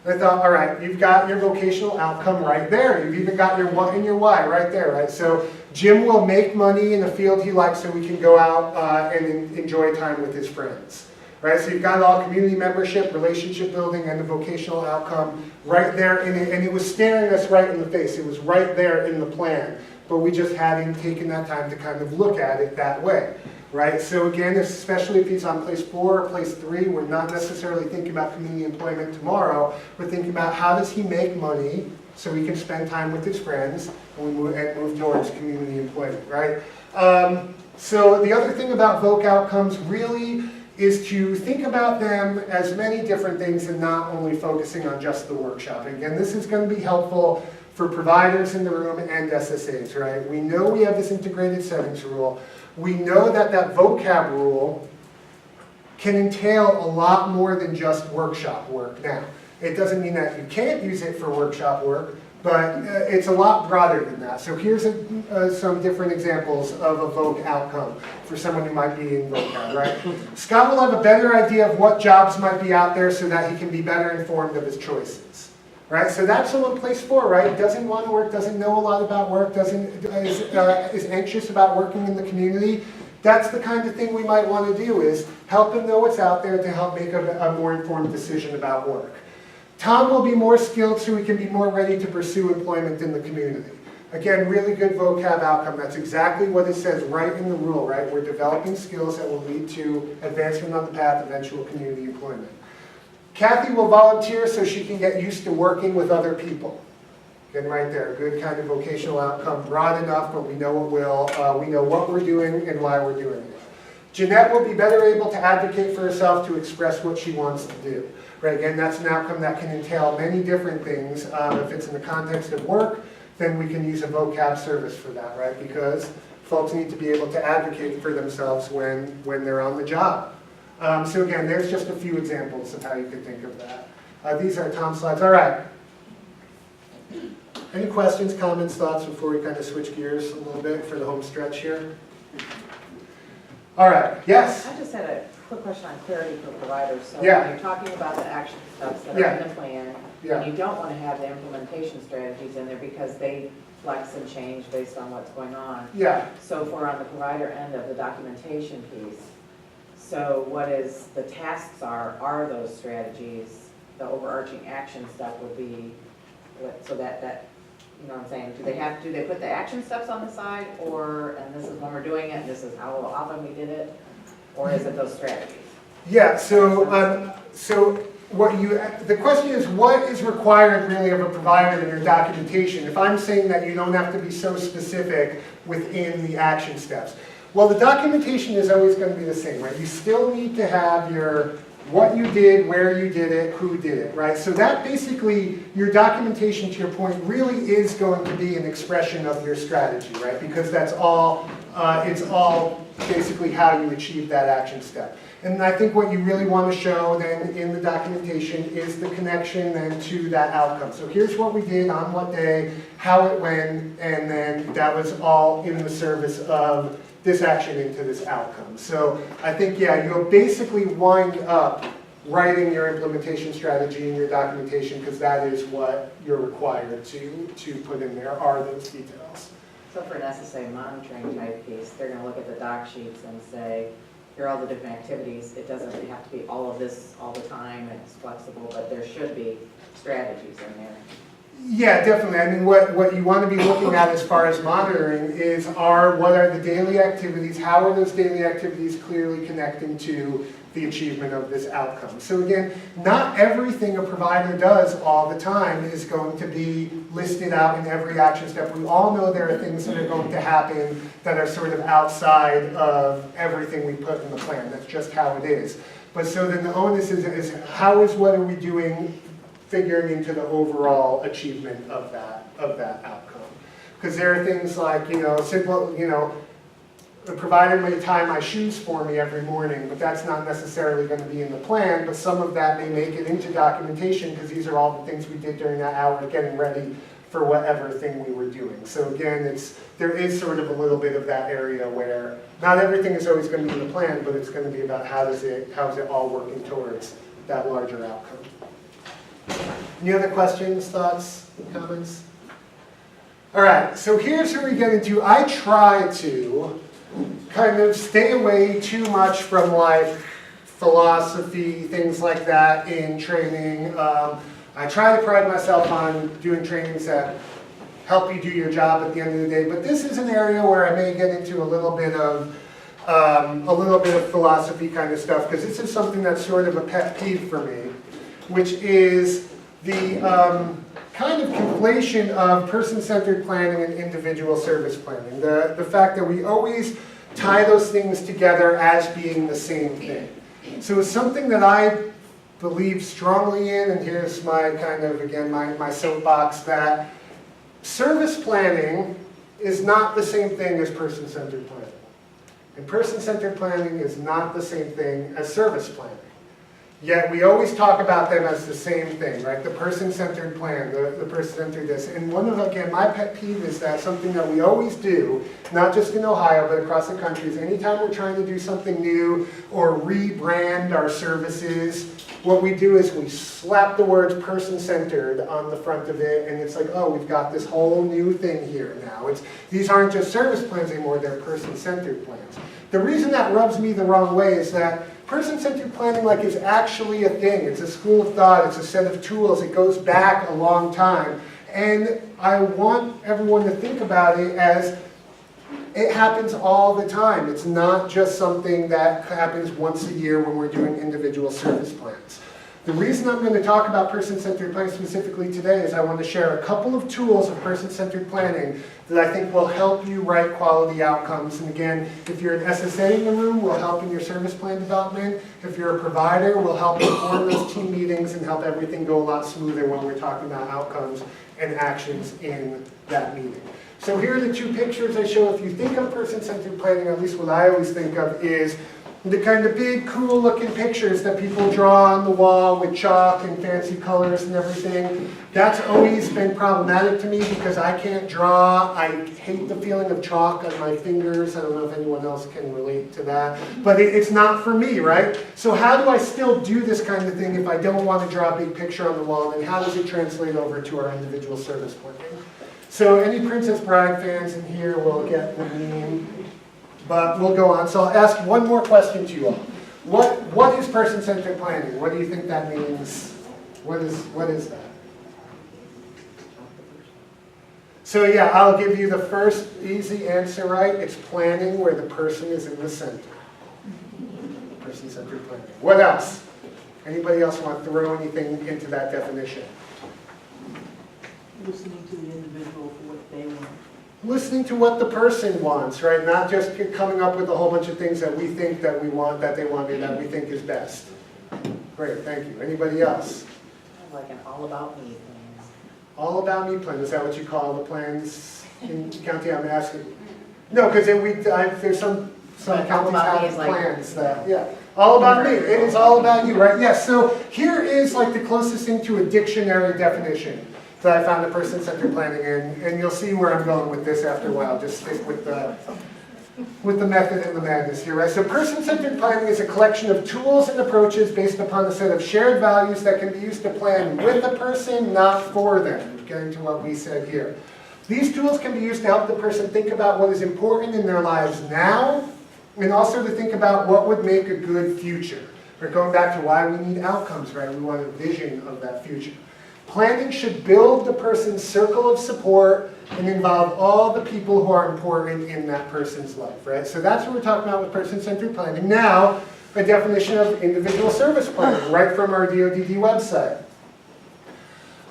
And I thought, all right, you've got your vocational outcome right there. You've even got your what and your why right there, right? So Jim will make money in a field he likes so he can go out and enjoy time with his friends, right? So you've got all community membership, relationship building, and the vocational outcome right there in it. And it was staring us right in the face. It was right there in the plan. But we just hadn't taken that time to kind of look at it that way. Right, so again, especially if he's on place 4 or place 3, we're not necessarily thinking about community employment tomorrow. We're thinking about how does he make money so he can spend time with his friends and we move towards community employment, right? So the other thing about VOC outcomes really is to think about them as many different things and not only focusing on just the workshop. And again, this is going to be helpful for providers in the room and SSAs, right? We know we have this integrated settings rule. We know that that vocab rule can entail a lot more than just workshop work. Now, it doesn't mean that you can't use it for workshop work, but it's a lot broader than that. So here's some different examples of a VOC outcome for someone who might be in vocab, right? Scott will have a better idea of what jobs might be out there so that he can be better informed of his choices. Right, so that's someone place 4, right? Doesn't want to work, doesn't know a lot about work, is anxious about working in the community. That's the kind of thing we might want to do, is help him know what's out there to help make a more informed decision about work. Tom will be more skilled so he can be more ready to pursue employment in the community. Again, really good vocab outcome. That's exactly what it says right in the rule, right? We're developing skills that will lead to advancement on the path of eventual community employment. Kathy will volunteer so she can get used to working with other people. Again, right there, good kind of vocational outcome, broad enough, but we know it will. We know what we're doing and why we're doing it. Jeanette will be better able to advocate for herself to express what she wants to do. Right, again, that's an outcome that can entail many different things. If it's in the context of work, then we can use a vocab service for that, right? Because folks need to be able to advocate for themselves when they're on the job. So again, there's just a few examples of how you could think of that. These are Tom's slides. All right. Any questions, comments, thoughts before we kind of switch gears a little bit for the home stretch here? All right. Yes? I just had a quick question on clarity for providers. So Yeah. when you're talking about the action steps that are Yeah. in the plan, Yeah. and you don't want to have the implementation strategies in there because they flex and change based on what's going on. Yeah. So if we're on the provider end of the documentation piece, so what is, the tasks are those strategies, the overarching action step would be, so that, you know what I'm saying, do they put the action steps on the side, or, and this is when we're doing it, and this is how often we did it, or is it those strategies? Yeah, so the question is, what is required really of a provider in your documentation? If I'm saying that you don't have to be so specific within the action steps. Well, the documentation is always going to be the same, right? You still need to have your what you did, where you did it, who did it, right? So that basically, your documentation, to your point, really is going to be an expression of your strategy, right? Because that's all, it's all basically how you achieve that action step. And I think what you really want to show then in the documentation is the connection then to that outcome. So here's what we did on what day, how it went, and then that was all in the service of this action into this outcome. So I think, yeah, you'll basically wind up writing your implementation strategy in your documentation because that is what you're required to put in there, are those details. So for an SSA monitoring type piece, they're going to look at the doc sheets and say, here are all the different activities. It doesn't have to be all of this all the time, and it's flexible, but there should be strategies in there. Yeah, definitely. I mean, what you want to be looking at as far as monitoring is what are the daily activities, how are those daily activities clearly connecting to the achievement of this outcome. So again, not everything a provider does all the time is going to be listed out in every action step. We all know there are things that are going to happen that are sort of outside of everything we put in the plan. That's just how it is. But so then the onus is what are we doing figuring into the overall achievement of that outcome. Because there are things like, simple, the provider may tie my shoes for me every morning, but that's not necessarily going to be in the plan, but some of that may make it into documentation because these are all the things we did during that hour getting ready for whatever thing we were doing. So again, there is sort of a little bit of that area where not everything is always going to be in the plan, but it's going to be about how is it all working towards that larger outcome. Any other questions, thoughts, comments? All right, so here's where we get into, I try to kind of stay away too much from like philosophy, things like that in training. I try to pride myself on doing trainings that help you do your job at the end of the day, but this is an area where I may get into a little bit of philosophy kind of stuff, because this is something that's sort of a pet peeve for me, which is the kind of conflation of person-centered planning and individual service planning. The fact that we always tie those things together as being the same thing. So it's something that I believe strongly in, and here's my kind of, again, my soapbox, that service planning is not the same thing as person-centered planning. And person-centered planning is not the same thing as service planning. Yet we always talk about them as the same thing, right? The person-centered plan, the person-centered this. And one of, again, my pet peeve is that something that we always do, not just in Ohio, but across the country, is anytime we're trying to do something new or rebrand our services, what we do is we slap the words person-centered on the front of it, and it's like, oh, we've got this whole new thing here now. These aren't just service plans anymore, they're person-centered plans. The reason that rubs me the wrong way is that person-centered planning is actually a thing. It's a school of thought, it's a set of tools, it goes back a long time. And I want everyone to think about it as it happens all the time. It's not just something that happens once a year when we're doing individual service plans. The reason I'm going to talk about person-centered planning specifically today is I want to share a couple of tools of person-centered planning that I think will help you write quality outcomes. And again, if you're an SSA in the room, we'll help in your service plan development. If you're a provider, we'll help inform those team meetings and help everything go a lot smoother when we're talking about outcomes and actions in that meeting. So here are the two pictures I show. If you think of person-centered planning, at least what I always think of is the kind of big, cool-looking pictures that people draw on the wall with chalk and fancy colors and everything. That's always been problematic to me because I can't draw. I hate the feeling of chalk on my fingers. I don't know if anyone else can relate to that. But it's not for me, right? So how do I still do this kind of thing if I don't want to draw a big picture on the wall? And how does it translate over to our individual service planning? So any Princess Bride fans in here will get the meme. But we'll go on. So I'll ask one more question to you all. What is person-centered planning? What do you think that means? What is that? So yeah, I'll give you the first easy answer right. It's planning where the person is in the center. Person-centered planning. What else? Anybody else want to throw anything into that definition? Listening to the individual for what they want. Listening to what the person wants, right? Not just coming up with a whole bunch of things that we think that we want, that they want, and that we think is best. Great, thank you. Anybody else? Like an all about me plan. All about me plan, is that what you call the plans in county? I'm asking. No, because there's some But all counties about me have is like- plans that, yeah. All about me, it is all about you, right? Yes, so here is the closest thing to a dictionary definition that I found a person-centered planning in, and you'll see where I'm going with this after a while. Just stick with the method and the madness here, right? So person-centered planning is a collection of tools and approaches based upon a set of shared values that can be used to plan with a person, not for them. Getting to what we said here. These tools can be used to help the person think about what is important in their lives now, and also to think about what would make a good future. We're going back to why we need outcomes, right? We want a vision of that future. Planning should build the person's circle of support and involve all the people who are important in that person's life, right? So that's what we're talking about with person-centered planning. Now, a definition of individual service planning, right from our DODD website.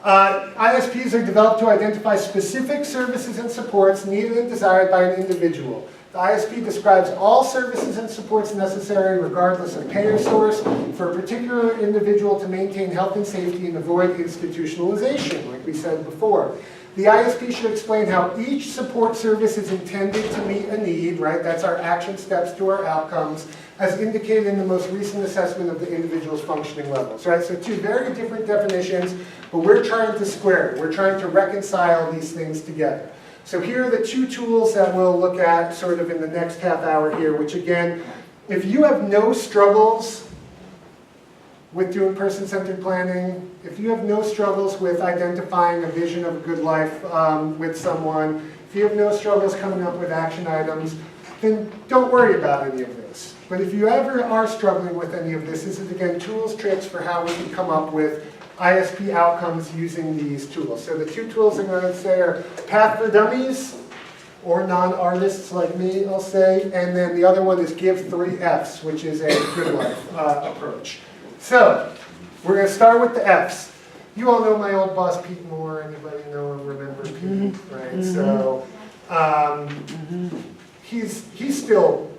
ISPs are developed to identify specific services and supports needed and desired by an individual. The ISP describes all services and supports necessary regardless of payer source for a particular individual to maintain health and safety and avoid institutionalization, like we said before. The ISP should explain how each support service is intended to meet a need, right? That's our action steps to our outcomes, as indicated in the most recent assessment of the individual's functioning levels, right? So two very different definitions, but we're trying to square it. We're trying to reconcile these things together. So here are the two tools that we'll look at sort of in the next half hour here, which again, if you have no struggles with doing person-centered planning, if you have no struggles with identifying a vision of a good life with someone, if you have no struggles coming up with action items, then don't worry about any of this. But if you ever are struggling with any of this is again tools, tricks for how we can come up with ISP outcomes using these tools. So the two tools I'm going to say are Path for Dummies, or non-artists like me, I'll say, and then the other one is Give 3 Fs, which is a good life approach. So, we're going to start with the Fs. You all know my old boss, Pete Moore. Anybody know and remember Pete, right? So, he's still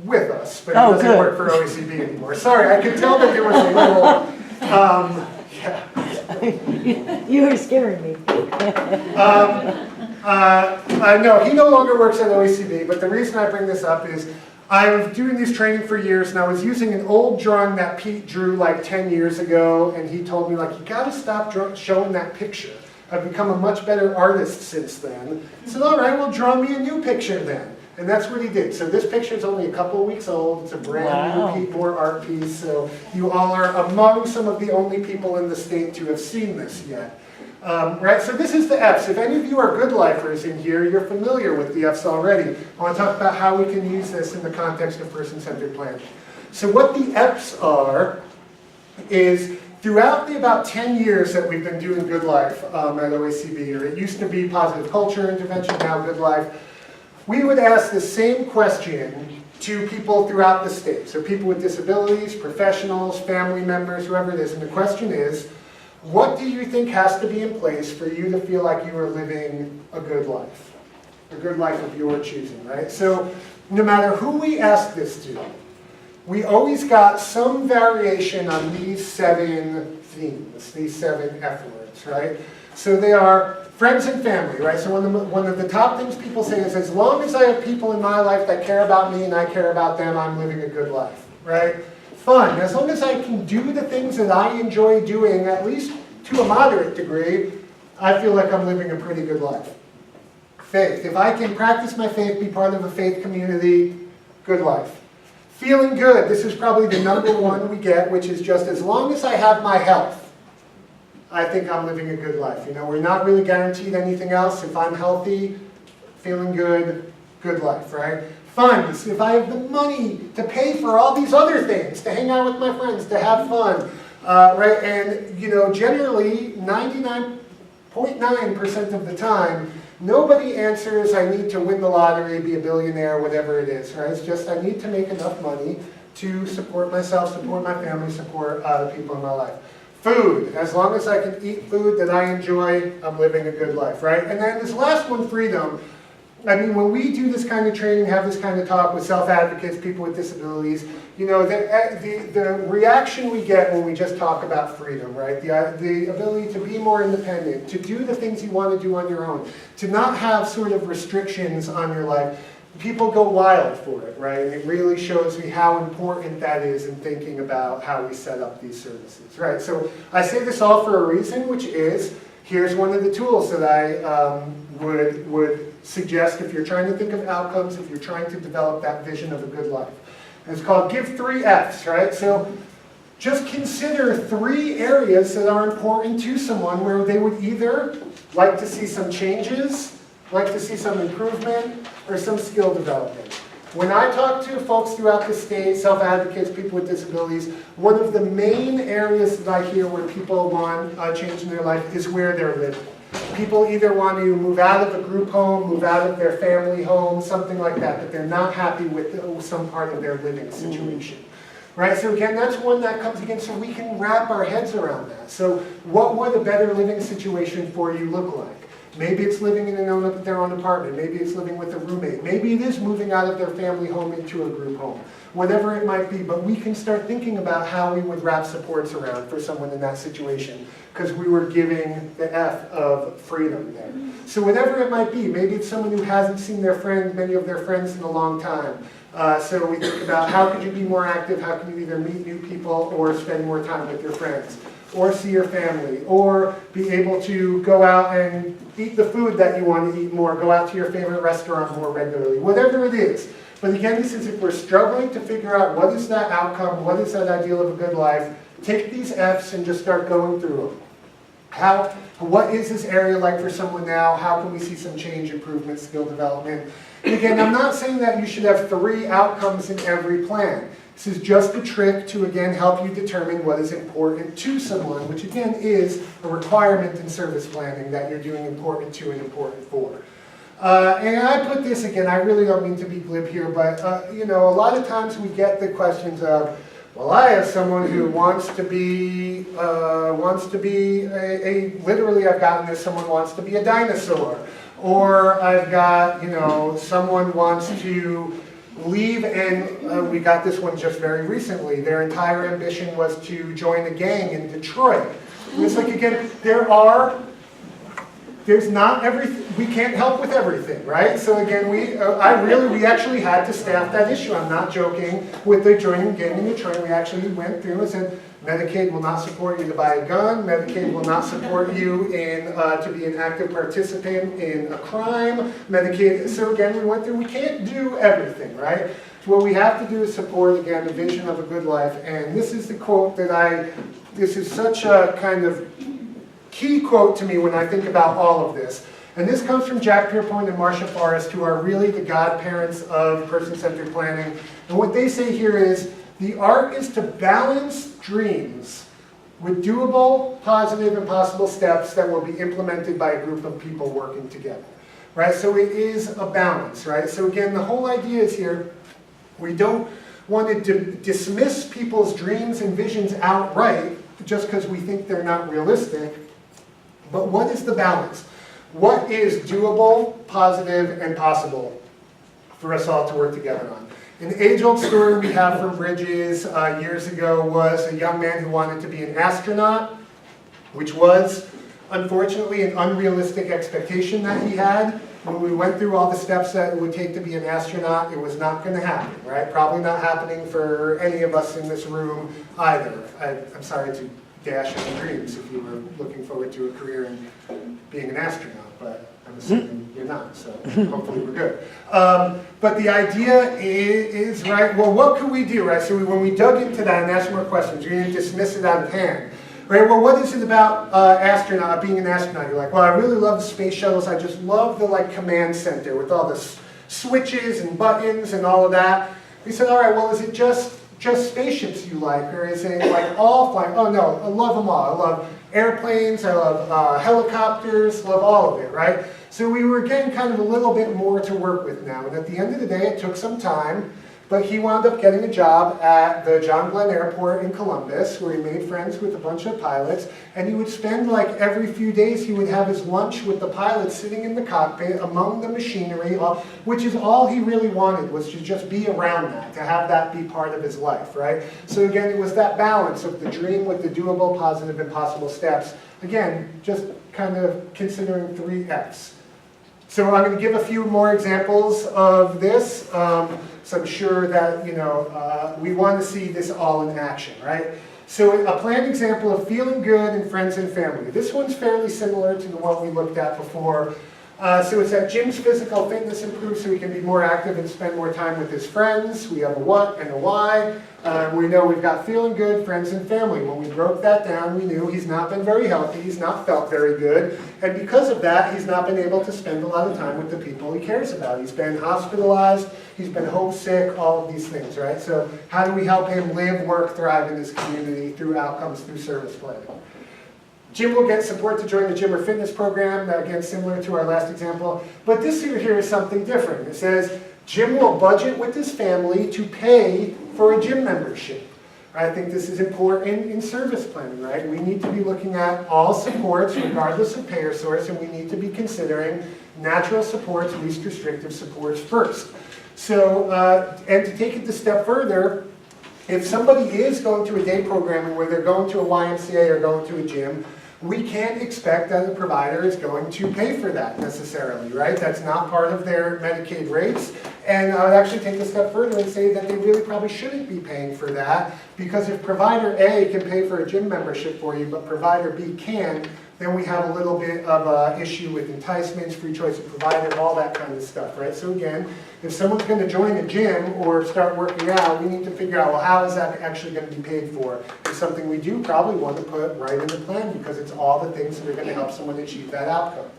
with us, but he doesn't work for OECB anymore. Sorry, I could tell that there was a little, You were scaring me. No, he no longer works at OECB, but the reason I bring this up is I was doing this training for years, and I was using an old drawing that Pete drew like 10 years ago, and he told me, like, you gotta stop showing that picture. I've become a much better artist since then. I said, all right, well, draw me a new picture then. And that's what he did. So this picture is only a couple of weeks old. It's a brand new Pete Moore art piece, so you all are among some of the only people in the state to have seen this yet. Right, so this is the Fs. If any of you are good lifers in here, you're familiar with the Fs already. I want to talk about how we can use this in the context of person-centered planning. So what the Fs are is throughout the about 10 years that we've been doing Good Life at OACB, or it used to be Positive Culture Intervention, now Good Life, we would ask the same question to people throughout the state. So people with disabilities, professionals, family members, whoever it is. And the question is, what do you think has to be in place for you to feel like you are living a good life? A good life of your choosing, right? So no matter who we ask this to, we always got some variation on these 7 themes, these 7 F words, right? So they are friends and family, right? So one of the top things people say is, as long as I have people in my life that care about me and I care about them, I'm living a good life, right? Fun, as long as I can do the things that I enjoy doing, at least to a moderate degree, I feel like I'm living a pretty good life. Faith, if I can practice my faith, be part of a faith community, good life. Feeling good, this is probably the #1 we get, which is just as long as I have my health, I think I'm living a good life. You know, we're not really guaranteed anything else. If I'm healthy, feeling good, good life, right? Funds, if I have the money to pay for all these other things, to hang out with my friends, to have fun, right? And, you know, generally, 99.9% of the time, nobody answers, I need to win the lottery, be a billionaire, whatever it is, right? It's just, I need to make enough money to support myself, support my family, support the people in my life. Food, as long as I can eat food that I enjoy, I'm living a good life, right? And then this last one, freedom. I mean, when we do this kind of training, have this kind of talk with self-advocates, people with disabilities, you know, the reaction we get when we just talk about freedom, right? The ability to be more independent, to do the things you want to do on your own, to not have sort of restrictions on your life. People go wild for it, right? And it really shows me how important that is in thinking about how we set up these services, right? So I say this all for a reason, which is, here's one of the tools that I would suggest if you're trying to think of outcomes, if you're trying to develop that vision of a good life. And it's called Give 3 Fs, right? So just consider 3 areas that are important to someone where they would either like to see some changes, like to see some improvement, or some skill development. When I talk to folks throughout the state, self-advocates, people with disabilities, one of the main areas that I hear where people want a change in their life is where they're living. People either want to move out of a group home, move out of their family home, something like that, but they're not happy with some part of their living situation. Right, so again, that's one that comes again, so we can wrap our heads around that. So what would a better living situation for you look like? Maybe it's living in their own apartment. Maybe it's living with a roommate. Maybe it is moving out of their family home into a group home. Whatever it might be, but we can start thinking about how we would wrap supports around for someone in that situation, because we were giving the F of freedom there. So whatever it might be, maybe it's someone who hasn't seen many of their friends in a long time. So we think about how could you be more active, how can you either meet new people or spend more time with your friends, or see your family, or be able to go out and eat the food that you want to eat more, go out to your favorite restaurant more regularly, whatever it is. But again, this is if we're struggling to figure out what is that outcome, what is that ideal of a good life, take these F's and just start going through them. What is this area like for someone now? How can we see some change, improvement, skill development? And again, I'm not saying that you should have 3 outcomes in every plan. This is just a trick to, again, help you determine what is important to someone, which again is a requirement in service planning that you're doing important to and important for. And I put this again, I really don't mean to be glib here, but a lot of times we get the questions of, well, I have someone who wants to be literally I've gotten this, someone wants to be a dinosaur. Or I've got, someone wants to leave, and we got this one just very recently. Their entire ambition was to join a gang in Detroit. And it's like, again, there's not everything, we can't help with everything, right? So again, we actually had to staff that issue. I'm not joking with the joining gang in Detroit. We actually went through and said, Medicaid will not support you to buy a gun. Medicaid will not support you to be an active participant in a crime. Medicaid, so again, we went through, we can't do everything, right? So what we have to do is support, again, the vision of a good life. And this is the quote this is such a kind of key quote to me when I think about all of this. And this comes from Jack Pierpoint and Marcia Forrest, who are really the godparents of person-centered planning. And what they say here is, the art is to balance dreams with doable, positive, and possible steps that will be implemented by a group of people working together. Right? So it is a balance, right? So again, the whole idea is here, we don't want to dismiss people's dreams and visions outright just because we think they're not realistic. But what is the balance? What is doable, positive, and possible for us all to work together on? An age-old story we have from Bridges years ago was a young man who wanted to be an astronaut, which was, unfortunately, an unrealistic expectation that he had. When we went through all the steps that it would take to be an astronaut, it was not going to happen, right? Probably not happening for any of us in this room either. I'm sorry to dash any dreams if you were looking forward to a career in being an astronaut, but I'm assuming you're not, so hopefully we're good. But the idea is, right, well, what could we do, right? So when we dug into that and asked more questions, we didn't dismiss it out of hand. Right, well, what is it about being an astronaut? You're like, well, I really love the space shuttles. I just love the command center with all the switches and buttons and all of that. We said, all right, well, is it just spaceships you like, or is it like all flying? Oh no, I love them all. I love airplanes, I love helicopters, love all of it, right? So we were getting kind of a little bit more to work with now. And at the end of the day, it took some time, but he wound up getting a job at the John Glenn Airport in Columbus, where he made friends with a bunch of pilots, and he would spend every few days, he would have his lunch with the pilots sitting in the cockpit among the machinery, which is all he really wanted, was to just be around that, to have that be part of his life, right? So again, it was that balance of the dream with the doable, positive, and possible steps. Again, just kind of considering 3 Fs. So I'm going to give a few more examples of this. So I'm sure that, we want to see this all in action, right? So a planned example of feeling good in friends and family. This one's fairly similar to the one we looked at before. So it's that Jim's physical fitness improves so he can be more active and spend more time with his friends. We have a what and a why. We know we've got feeling good, friends and family. When we broke that down, we knew he's not been very healthy, he's not felt very good, and because of that, he's not been able to spend a lot of time with the people he cares about. He's been hospitalized, he's been homesick, all of these things, right? So how do we help him live, work, thrive in his community through outcomes, through service planning? Jim will get support to join the gym or fitness program, again, similar to our last example. But this here is something different. It says, Jim will budget with his family to pay for a gym membership. I think this is important in service planning, right? We need to be looking at all supports regardless of payer source, and we need to be considering natural supports, least restrictive supports first. So, and to take it a step further, if somebody is going to a day programming where they're going to a YMCA or going to a gym, we can't expect that the provider is going to pay for that necessarily, right? That's not part of their Medicaid rates. And I would actually take a step further and say that they really probably shouldn't be paying for that, because if provider A can pay for a gym membership for you, but provider B can, then we have a little bit of an issue with enticements, free choice of provider, all that kind of stuff, right? So again, if someone's going to join a gym or start working out, we need to figure out, well, how is that actually going to be paid for? It's something we do probably want to put right in the plan, because it's all the things that are going to help someone achieve that outcome.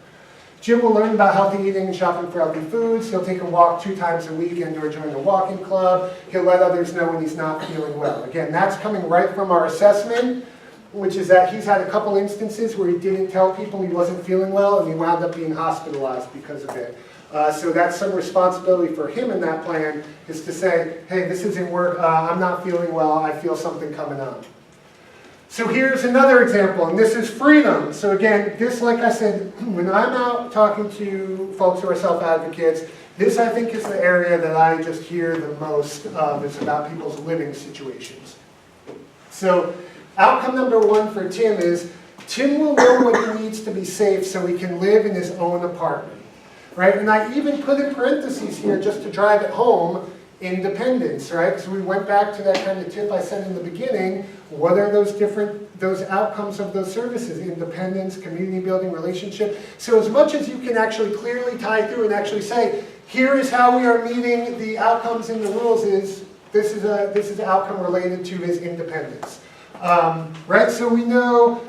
Jim will learn about healthy eating and shopping for healthy foods. He'll take a walk 2 times a week and or join a walking club. He'll let others know when he's not feeling well. Again, that's coming right from our assessment, which is that he's had a couple instances where he didn't tell people he wasn't feeling well, and he wound up being hospitalized because of it. So that's some responsibility for him in that plan, is to say, hey, this isn't work, I'm not feeling well, I feel something coming on. So here's another example, and this is freedom. So again, this, like I said, when I'm out talking to folks who are self-advocates, this I think is the area that I just hear the most of, is about people's living situations. So outcome number 1 for Tim is, Tim will know what he needs to be safe so he can live in his own apartment, right? And I even put in parentheses here just to drive it home, independence, right? So we went back to that kind of tip I said in the beginning. What are those outcomes of those services? Independence, community building, relationship. So as much as you can actually clearly tie through and actually say, here is how we are meeting the outcomes in the rules, is this is an outcome related to his independence. Right, so we know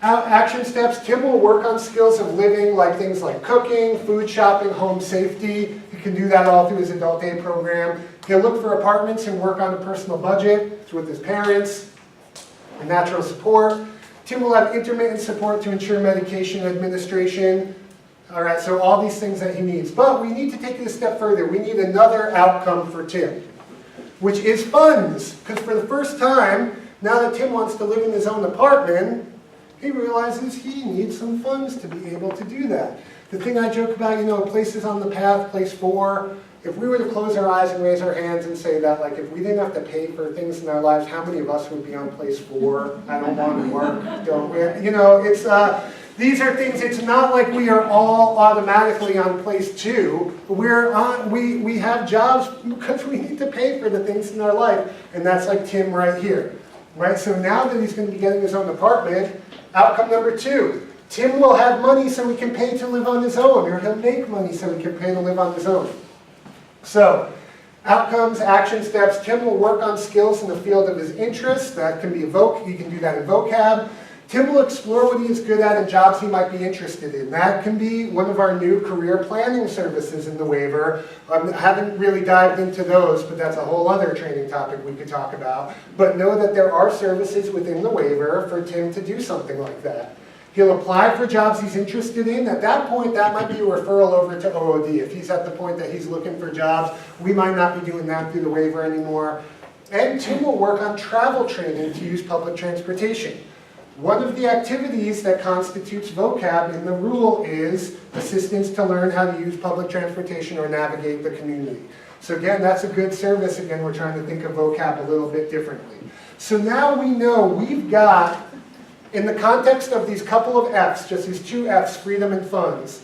action steps. Tim will work on skills of living, like things like cooking, food shopping, home safety. He can do that all through his adult day program. He'll look for apartments and work on a personal budget. It's with his parents. And natural support. Tim will have intermittent support to ensure medication administration. All right, so all these things that he needs. But we need to take it a step further. We need another outcome for Tim, which is funds. Because for the first time, now that Tim wants to live in his own apartment, he realizes he needs some funds to be able to do that. The thing I joke about, places on the path, place 4, if we were to close our eyes and raise our hands and say that, like, if we didn't have to pay for things in our lives, how many of us would be on place 4? I don't want to work, don't we? It's, these are things, it's not like we are all automatically on place 2. We have jobs because we need to pay for the things in our life, and that's like Tim right here. Right, so now that he's going to be getting his own apartment, outcome number 2, Tim will have money so he can pay to live on his own, or he'll make money so he can pay to live on his own. So, outcomes, action steps. Tim will work on skills in the field of his interest. That can be he can do that in vocab. Tim will explore what he is good at and jobs he might be interested in. That can be one of our new career planning services in the waiver. I haven't really dived into those, but that's a whole other training topic we could talk about. But know that there are services within the waiver for Tim to do something like that. He'll apply for jobs he's interested in. At that point, that might be a referral over to OOD. If he's at the point that he's looking for jobs, we might not be doing that through the waiver anymore. And Tim will work on travel training to use public transportation. One of the activities that constitutes vocab in the rule is assistance to learn how to use public transportation or navigate the community. So again, that's a good service. Again, we're trying to think of vocab a little bit differently. So now we know we've got, in the context of these couple of Fs, just these 2 Fs, freedom and funds,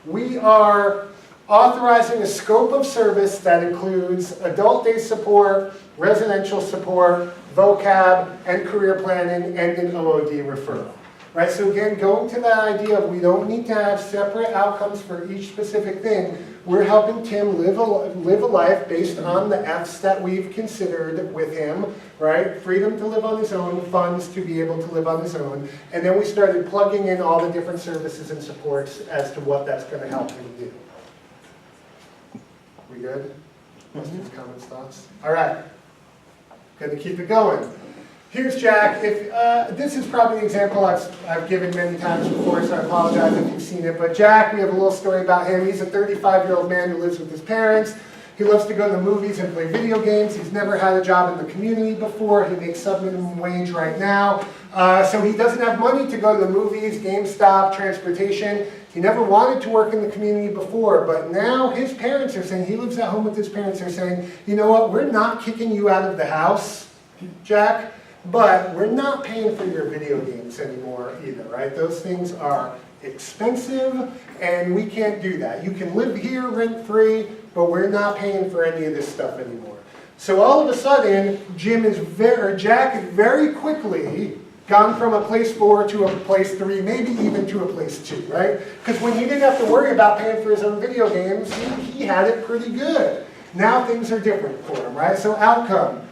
we are authorizing a scope of service that includes adult day support, residential support, vocab, and career planning, and an OOD referral. Right, so again, going to that idea of we don't need to have separate outcomes for each specific thing. We're helping Tim live a life based on the F's that we've considered with him, right? Freedom to live on his own, funds to be able to live on his own. And then we started plugging in all the different services and supports as to what that's going to help him do. We good? Questions, comments, thoughts? All right. Going to keep it going. Here's Jack. This is probably an example I've given many times before, so I apologize if you've seen it. But Jack, we have a little story about him. He's a 35-year-old man who lives with his parents. He loves to go to the movies and play video games. He's never had a job in the community before. He makes sub-minimum wage right now. So he doesn't have money to go to the movies, GameStop, transportation. He never wanted to work in the community before, but now his parents are saying, he lives at home with his parents, are saying, you know what, we're not kicking you out of the house, Jack, but we're not paying for your video games anymore either, right? Those things are expensive, and we can't do that. You can live here rent-free, but we're not paying for any of this stuff anymore. So all of a sudden, Jack is very quickly gone from a place 4 to a place 3, maybe even to a place 2, right? Because when he didn't have to worry about paying for his own video games, he had it pretty good. Now things are different for him, right? So outcome.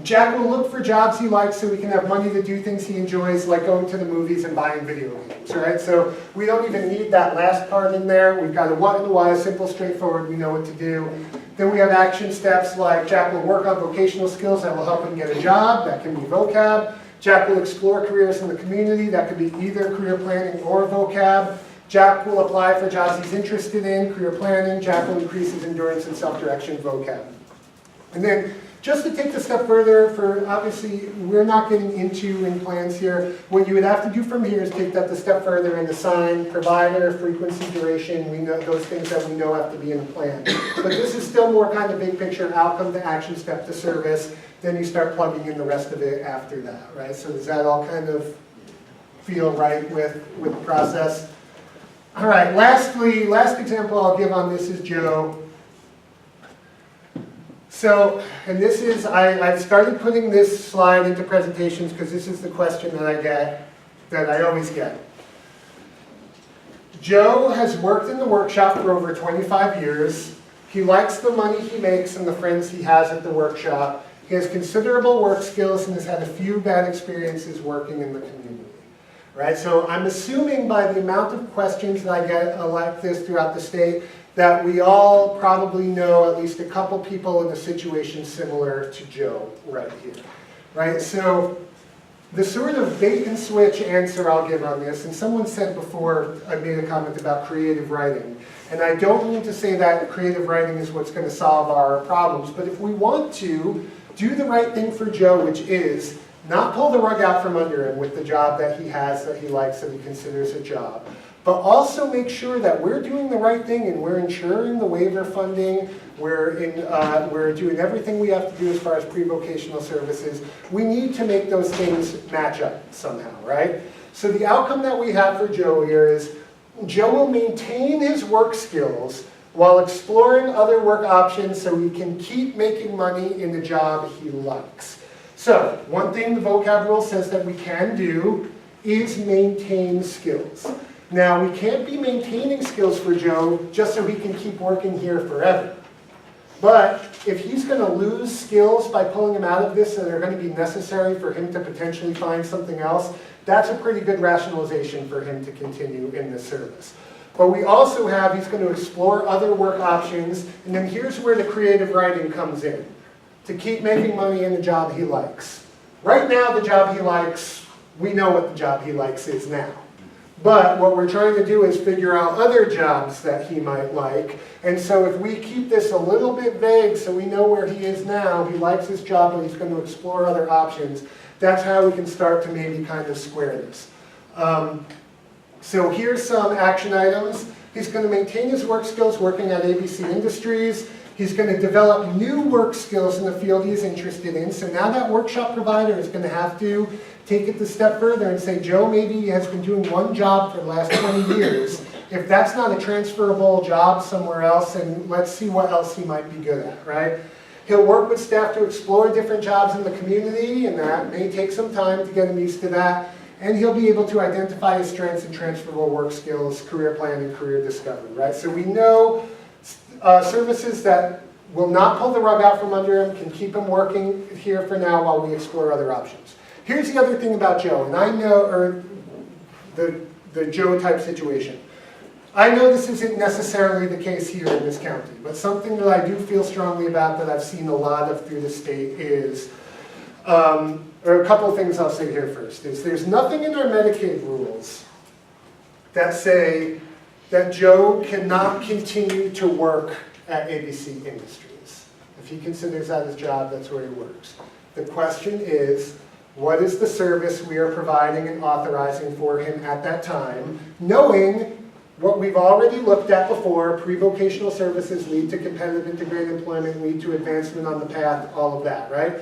Jack will look for jobs he likes so he can have money to do things he enjoys, like going to the movies and buying video games, right? So we don't even need that last part in there. We've got a what and a why, simple, straightforward, we know what to do. Then we have action steps like Jack will work on vocational skills that will help him get a job. That can be vocab. Jack will explore careers in the community. That could be either career planning or vocab. Jack will apply for jobs he's interested in, career planning. Jack will increase his endurance and self-direction, vocab. And then just to take the step further, for obviously we're not getting into in plans here, what you would have to do from here is take that the step further and assign provider, frequency, duration, we know those things that we know have to be in the plan. But this is still more kind of big picture, outcome to action, step to service, then you start plugging in the rest of it after that, right? So does that all kind of feel right with the process? All right, lastly, last example I'll give on this is Joe. So, and this is, I've started putting this slide into presentations because this is the question that I get, that I always get. Joe has worked in the workshop for over 25 years. He likes the money he makes and the friends he has at the workshop. He has considerable work skills and has had a few bad experiences working in the community. Right? So I'm assuming by the amount of questions that I get like this throughout the state that we all probably know at least a couple people in a situation similar to Joe right here. Right? So the sort of bait and switch answer I'll give on this, and someone said before, I made a comment about creative writing, and I don't mean to say that creative writing is what's going to solve our problems, but if we want to do the right thing for Joe, which is not pull the rug out from under him with the job that he has, that he likes, that he considers a job, but also make sure that we're doing the right thing and we're ensuring the waiver funding, we're doing everything we have to do as far as pre-vocational services. We need to make those things match up somehow, right? So the outcome that we have for Joe here is Joe will maintain his work skills while exploring other work options so he can keep making money in the job he likes. So one thing the vocab rule says that we can do is maintain skills. Now, we can't be maintaining skills for Joe just so he can keep working here forever. But if he's going to lose skills by pulling him out of this that are going to be necessary for him to potentially find something else, that's a pretty good rationalization for him to continue in this service. But we also have, he's going to explore other work options, and then here's where the creative writing comes in, to keep making money in the job he likes. Right now, the job he likes, we know what the job he likes is now. But what we're trying to do is figure out other jobs that he might like. And so if we keep this a little bit vague so we know where he is now, he likes his job but he's going to explore other options, that's how we can start to maybe kind of square this. So here's some action items. He's going to maintain his work skills working at ABC Industries. He's going to develop new work skills in the field he's interested in. So now that workshop provider is going to have to take it a step further and say, Joe maybe has been doing one job for the last 20 years. If that's not a transferable job somewhere else, then let's see what else he might be good at, right? He'll work with staff to explore different jobs in the community, and that may take some time to get him used to that. And he'll be able to identify his strengths and transferable work skills, career planning, career discovery, right? So we know services that will not pull the rug out from under him, can keep him working here for now while we explore other options. Here's the other thing about Joe, and I know, or the Joe type situation. I know this isn't necessarily the case here in this county, but something that I do feel strongly about that I've seen a lot of through the state is, or a couple of things I'll say here first, is there's nothing in our Medicaid rules that say that Joe cannot continue to work at ABC Industries. If he considers that his job, that's where he works. The question is, what is the service we are providing and authorizing for him at that time, knowing what we've already looked at before, pre-vocational services lead to competitive integrated employment, lead to advancement on the path, all of that, right?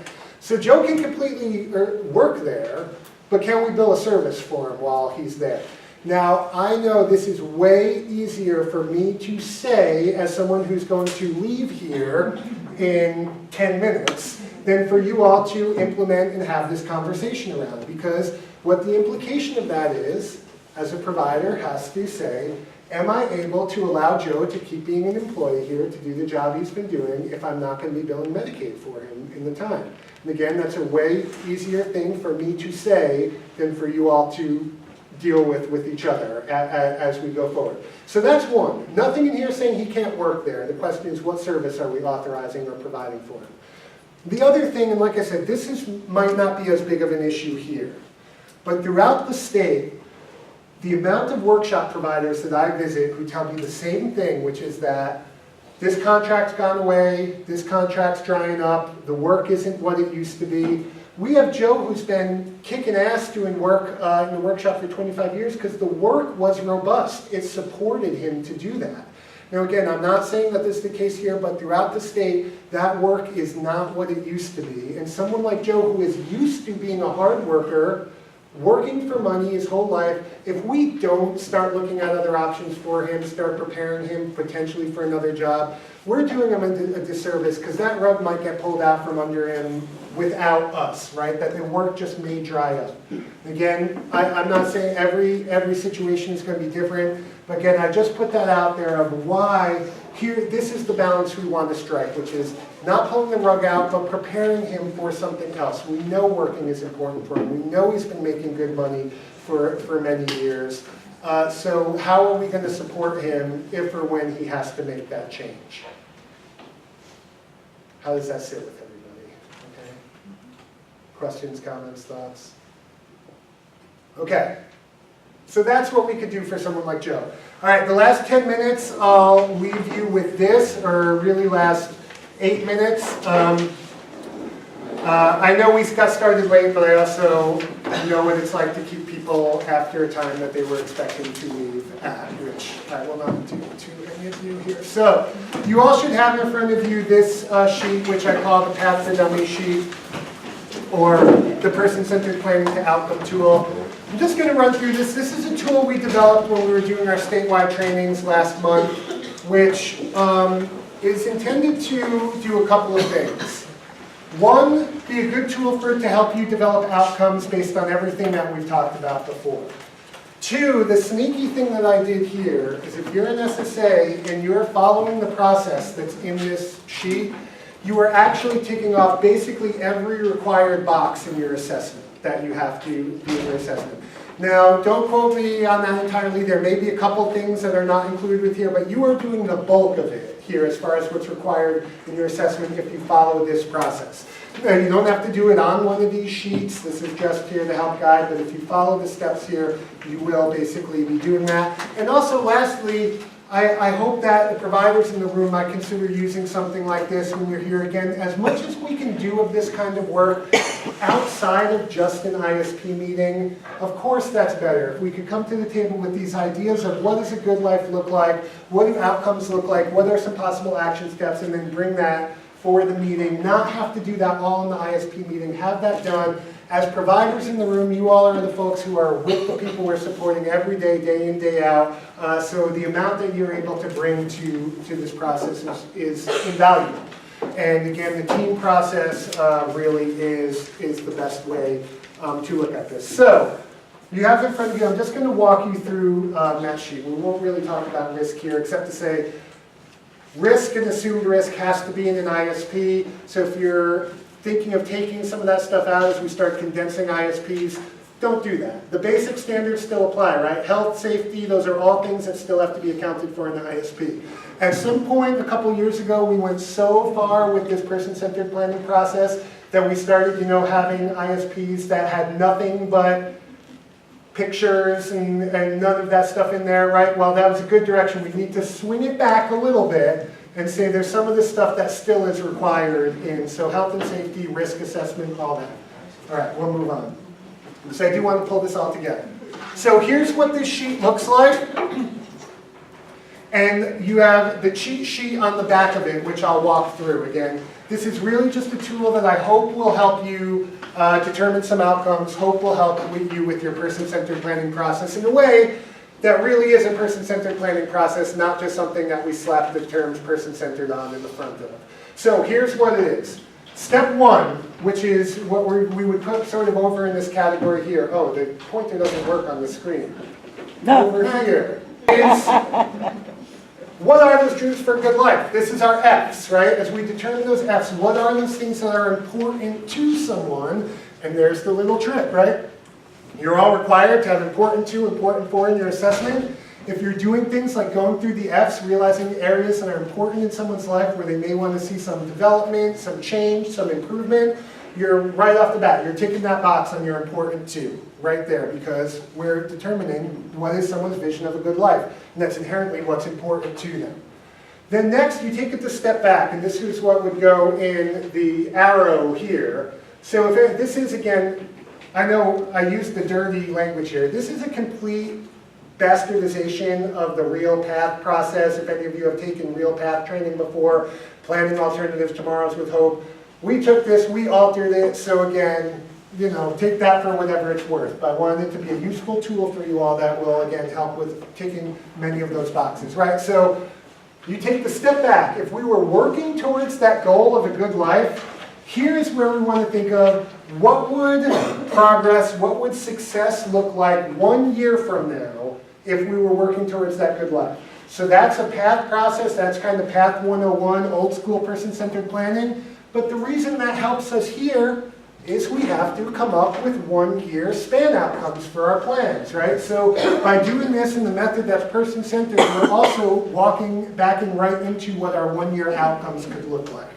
So Joe can completely work there, but can we bill a service for him while he's there? Now, I know this is way easier for me to say as someone who's going to leave here in 10 minutes than for you all to implement and have this conversation around, because what the implication of that is, as a provider, has to say, am I able to allow Joe to keep being an employee here to do the job he's been doing if I'm not going to be billing Medicaid for him in the time? And again, that's a way easier thing for me to say than for you all to deal with each other as we go forward. So that's one. Nothing in here saying he can't work there. The question is, what service are we authorizing or providing for him? The other thing, and like I said, might not be as big of an issue here, but throughout the state, the amount of workshop providers that I visit who tell me the same thing, which is that this contract's gone away, this contract's drying up, the work isn't what it used to be. We have Joe who's been kicking ass doing work in the workshop for 25 years because the work was robust. It supported him to do that. Now again, I'm not saying that this is the case here, but throughout the state, that work is not what it used to be. And someone like Joe who is used to being a hard worker, working for money his whole life, if we don't start looking at other options for him, start preparing him potentially for another job, we're doing him a disservice because that rug might get pulled out from under him without us, right? That the work just may dry up. Again, I'm not saying every situation is going to be different, but again, I just put that out there of why here, this is the balance we want to strike, which is not pulling the rug out, but preparing him for something else. We know working is important for him. We know he's been making good money for many years. So how are we going to support him if or when he has to make that change? How does that sit with everybody? Okay. Questions, comments, thoughts? Okay. So that's what we could do for someone like Joe. All right, the last 10 minutes, I'll leave you with this, or really last 8 minutes. I know we got started late, but I also know what it's like to keep people after a time that they were expecting to leave at, which I will not do to any of you here. So you all should have in front of you this sheet, which I call the Path to Dummy sheet, or the Person-Centered Planning to Outcome tool. I'm just going to run through this. This is a tool we developed when we were doing our statewide trainings last month, which is intended to do a couple of things. One, be a good tool for it to help you develop outcomes based on everything that we've talked about before. Two, the sneaky thing that I did here is if you're an SSA and you're following the process that's in this sheet, you are actually ticking off basically every required box in your assessment that you have to do in your assessment. Now, don't quote me on that entirely. There may be a couple things that are not included with here, but you are doing the bulk of it here as far as what's required in your assessment if you follow this process. Now, you don't have to do it on one of these sheets. This is just here to help guide, but if you follow the steps here, you will basically be doing that. And also, lastly, I hope that the providers in the room might consider using something like this when you're here again. As much as we can do of this kind of work outside of just an ISP meeting, of course that's better. If we could come to the table with these ideas of what does a good life look like, what do outcomes look like, what are some possible action steps, and then bring that for the meeting, not have to do that all in the ISP meeting, have that done. As providers in the room, you all are the folks who are with the people we're supporting every day, day in, day out. So the amount that you're able to bring to this process is invaluable. And again, the team process really is the best way to look at this. So you have in front of you, I'm just going to walk you through that sheet. We won't really talk about risk here, except to say risk and assumed risk has to be in an ISP. So if you're thinking of taking some of that stuff out as we start condensing ISPs, don't do that. The basic standards still apply, right? Health, safety, those are all things that still have to be accounted for in the ISP. At some point a couple years ago, we went so far with this person-centered planning process that we started, having ISPs that had nothing but pictures and none of that stuff in there, right? Well, that was a good direction. We need to swing it back a little bit and say there's some of the stuff that still is required in, so health and safety, risk assessment, all that. All right, we'll move on. So I do want to pull this all together. So here's what this sheet looks like. And you have the cheat sheet on the back of it, which I'll walk through. Again, this is really just a tool that I hope will help you determine some outcomes, hope will help you with your person-centered planning process in a way that really is a person-centered planning process, not just something that we slap the terms person-centered on in the front of. So here's what it is. Step one, which is what we would put sort of over in this category here. Oh, the pointer doesn't work on the screen. Over here is, what are those truths for a good life? This is our F's, right? As we determine those F's, what are those things that are important to someone? And there's the little trick, right? You're all required to have important to, important for in your assessment. If you're doing things like going through the F's, realizing the areas that are important in someone's life where they may want to see some development, some change, some improvement, you're right off the bat, you're ticking that box on your important to, right there, because we're determining what is someone's vision of a good life, and that's inherently what's important to them. Then next, you take it a step back, and this is what would go in the arrow here. So if this is, again, I know I used the dirty language here. This is a complete bastardization of the Real Path process. If any of you have taken Real Path training before, Planning Alternatives, Tomorrows with Hope, we took this, we altered it, so again, you know, take that for whatever it's worth. But I wanted it to be a useful tool for you all that will, again, help with ticking many of those boxes, right? So you take the step back. If we were working towards that goal of a good life, here's where we want to think of what would progress, what would success look like 1 year from now if we were working towards that good life. So that's a path process, that's kind of path 101, old school person-centered planning. But the reason that helps us here is we have to come up with 1 year span outcomes for our plans, right? So by doing this in the method that's person-centered, we're also backing right into what our 1 year outcomes could look like.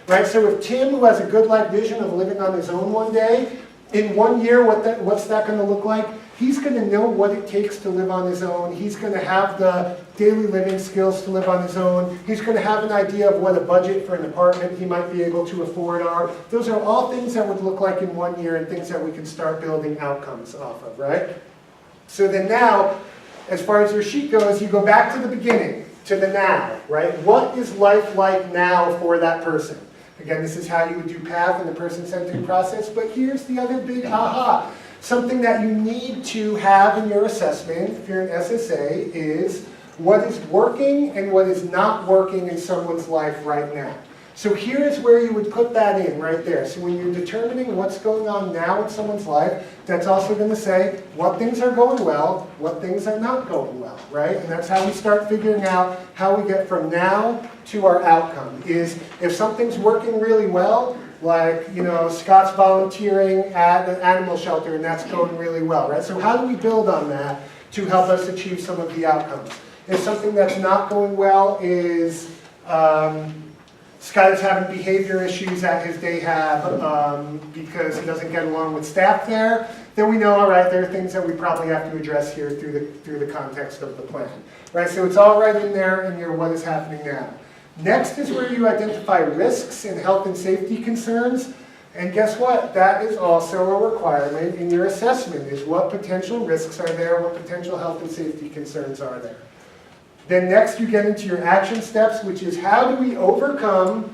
Right, so if Tim, who has a good life vision of living on his own one day, in 1 year, what's that going to look like? He's going to know what it takes to live on his own. He's going to have the daily living skills to live on his own. He's going to have an idea of what a budget for an apartment he might be able to afford are. Those are all things that would look like in 1 year and things that we can start building outcomes off of, right? So then now, as far as your sheet goes, you go back to the beginning, to the now, right? What is life like now for that person? Again, this is how you would do path in the person-centered process, but here's the other big aha. Something that you need to have in your assessment, if you're an SSA, is what is working and what is not working in someone's life right now. So here's where you would put that in, right there. So when you're determining what's going on now in someone's life, that's also going to say what things are going well, what things are not going well, right? And that's how we start figuring out how we get from now to our outcome. Is if something's working really well, like, you know, Scott's volunteering at an animal shelter and that's going really well, right? So how do we build on that to help us achieve some of the outcomes? If something that's not going well is Scott is having behavior issues at his day hab because he doesn't get along with staff there, then we know, all right, there are things that we probably have to address here through the context of the plan, right? So it's all right in there in your what is happening now. Next is where you identify risks and health and safety concerns. And guess what? That is also a requirement in your assessment, is what potential risks are there, what potential health and safety concerns are there. Then next you get into your action steps, which is how do we overcome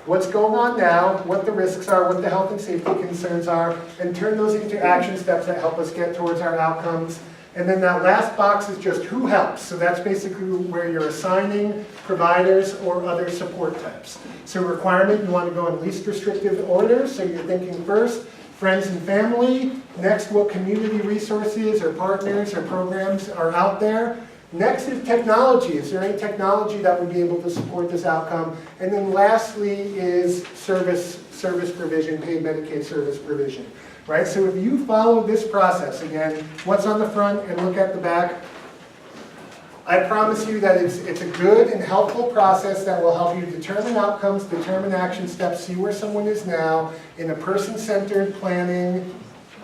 what's going on now, what the risks are, what the health and safety concerns are, and turn those into action steps that help us get towards our outcomes. And then that last box is just who helps. So that's basically where you're assigning providers or other support types. So requirement, you want to go in least restrictive order. So you're thinking first, friends and family. Next, what community resources or partners or programs are out there. Next is technology. Is there any technology that would be able to support this outcome? And then lastly is service provision, paid Medicaid service provision. Right? So if you follow this process, again, what's on the front and look at the back, I promise you that it's a good and helpful process that will help you determine outcomes, determine action steps, see where someone is now in a person-centered planning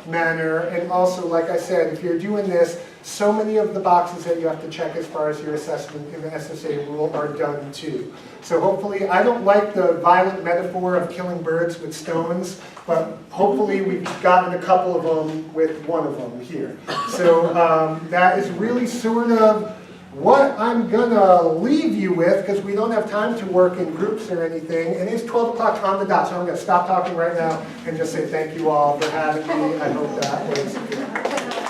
manner. And also, like I said, if you're doing this, so many of the boxes that you have to check as far as your assessment in the SSA rule are done too. So hopefully, I don't like the violent metaphor of killing birds with stones, but hopefully we've gotten a couple of them with one of them here. So that is really sort of what I'm gonna leave you with, because we don't have time to work in groups or anything. And it's 12 o'clock on the dot, so I'm gonna stop talking right now and just say thank you all for having me. I hope that was good.